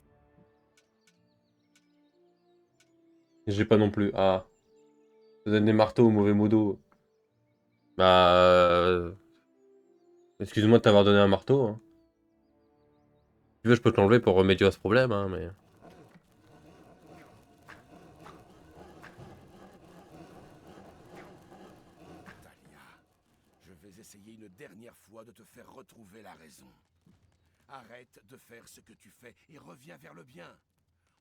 J'ai pas non plus. Ah, ça donne des marteaux au mauvais modo. Bah... Excuse-moi de t'avoir donné un marteau, hein. Si tu veux, je peux te l'enlever pour remédier à ce problème, hein, mais... Talia, je vais essayer une dernière fois de te faire retrouver la raison. Arrête de faire ce que tu fais et reviens vers le bien.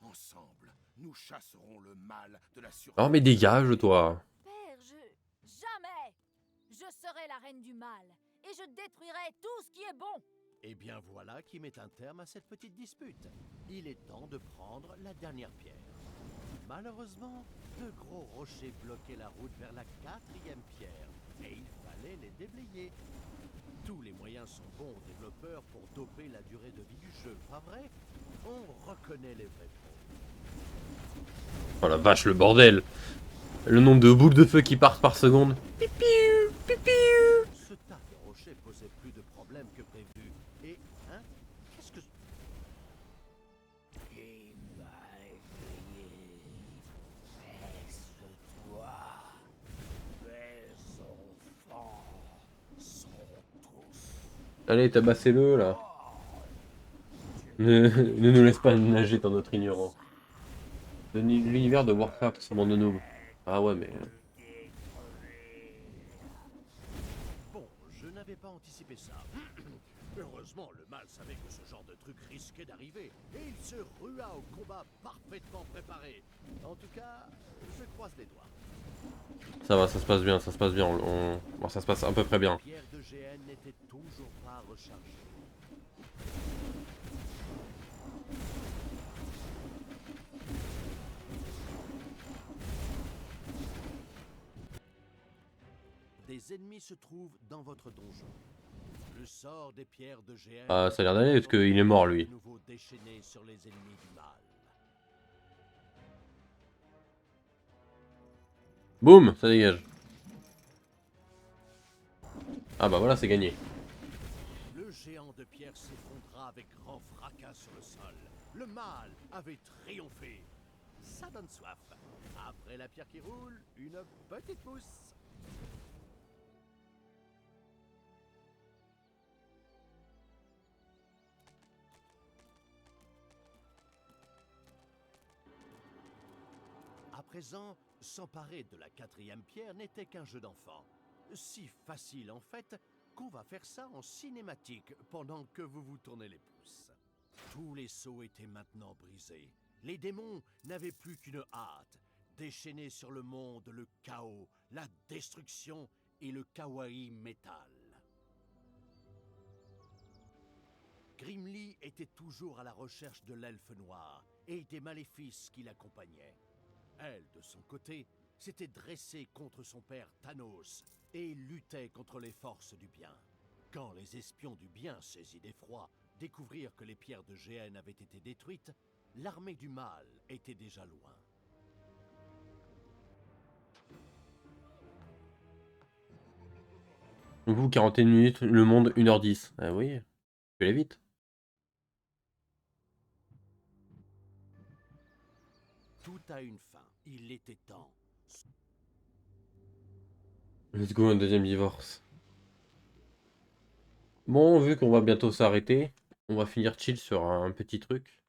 Ensemble, nous chasserons le mal de la surface. Oh, mais dégage, toi. Père, jamais! Je serai la reine du mal, et je détruirai tout ce qui est bon! Eh bien voilà qui met un terme à cette petite dispute. Il est temps de prendre la dernière pierre. Malheureusement, de gros rochers bloquaient la route vers la quatrième pierre, et il fallait les déblayer. Tous les moyens sont bons aux développeurs pour doper la durée de vie du jeu, pas vrai? On reconnaît les vrais pros. Oh la vache, le bordel. Le nombre de boules de feu qui partent par seconde. Ce tas de rochers posait plus de problèmes que prévu. Et, hein? Qu'est-ce que... Qui m'a éveillé? Laisse-toi. Mes enfants sont tous... Allez, tabassez-le, là. Ne nous laisse pas nager dans notre ignorance. L'univers de Warcraft, ce monde de noob. Ah ouais, mais... Bon, je n'avais pas anticipé ça. Heureusement, le mal savait que ce genre de truc risquait d'arriver, et il se rua au combat parfaitement préparé. En tout cas, je croise les doigts. Ça va, ça se passe bien, ça se passe bien. Bon, ça se passe à peu près bien. La pierre de GN n'était toujours pas rechargée. Des ennemis se trouvent dans votre donjon. Le sort des pierres de GN... Ah, ça a l'air d'aller, parce qu'il est mort, lui. de nouveau déchaîné sur les ennemis du mal. Boum, ça dégage. Ah bah voilà, c'est gagné. Le géant de pierre s'effondra avec grand fracas sur le sol. Le mal avait triomphé. Ça donne soif. Après la pierre qui roule, une petite mousse. À présent, s'emparer de la quatrième pierre n'était qu'un jeu d'enfant. Si facile en fait, qu'on va faire ça en cinématique pendant que vous vous tournez les pouces. Tous les sceaux étaient maintenant brisés. Les démons n'avaient plus qu'une hâte, déchaîner sur le monde le chaos, la destruction et le kawaii métal. Grimly était toujours à la recherche de l'elfe noir et des maléfices qui l'accompagnaient. Elle, de son côté, s'était dressée contre son père Thanos et luttait contre les forces du bien. Quand les espions du bien, saisis d'effroi, découvrirent que les pierres de GN avaient été détruites, l'armée du mal était déjà loin. Vous, 41 minutes, le monde 1h10. Ah oui, je vais aller vite. Tout a une fin. Il était temps. Let's go, un deuxième divorce. Bon, vu qu'on va bientôt s'arrêter, on va finir chill sur un petit truc.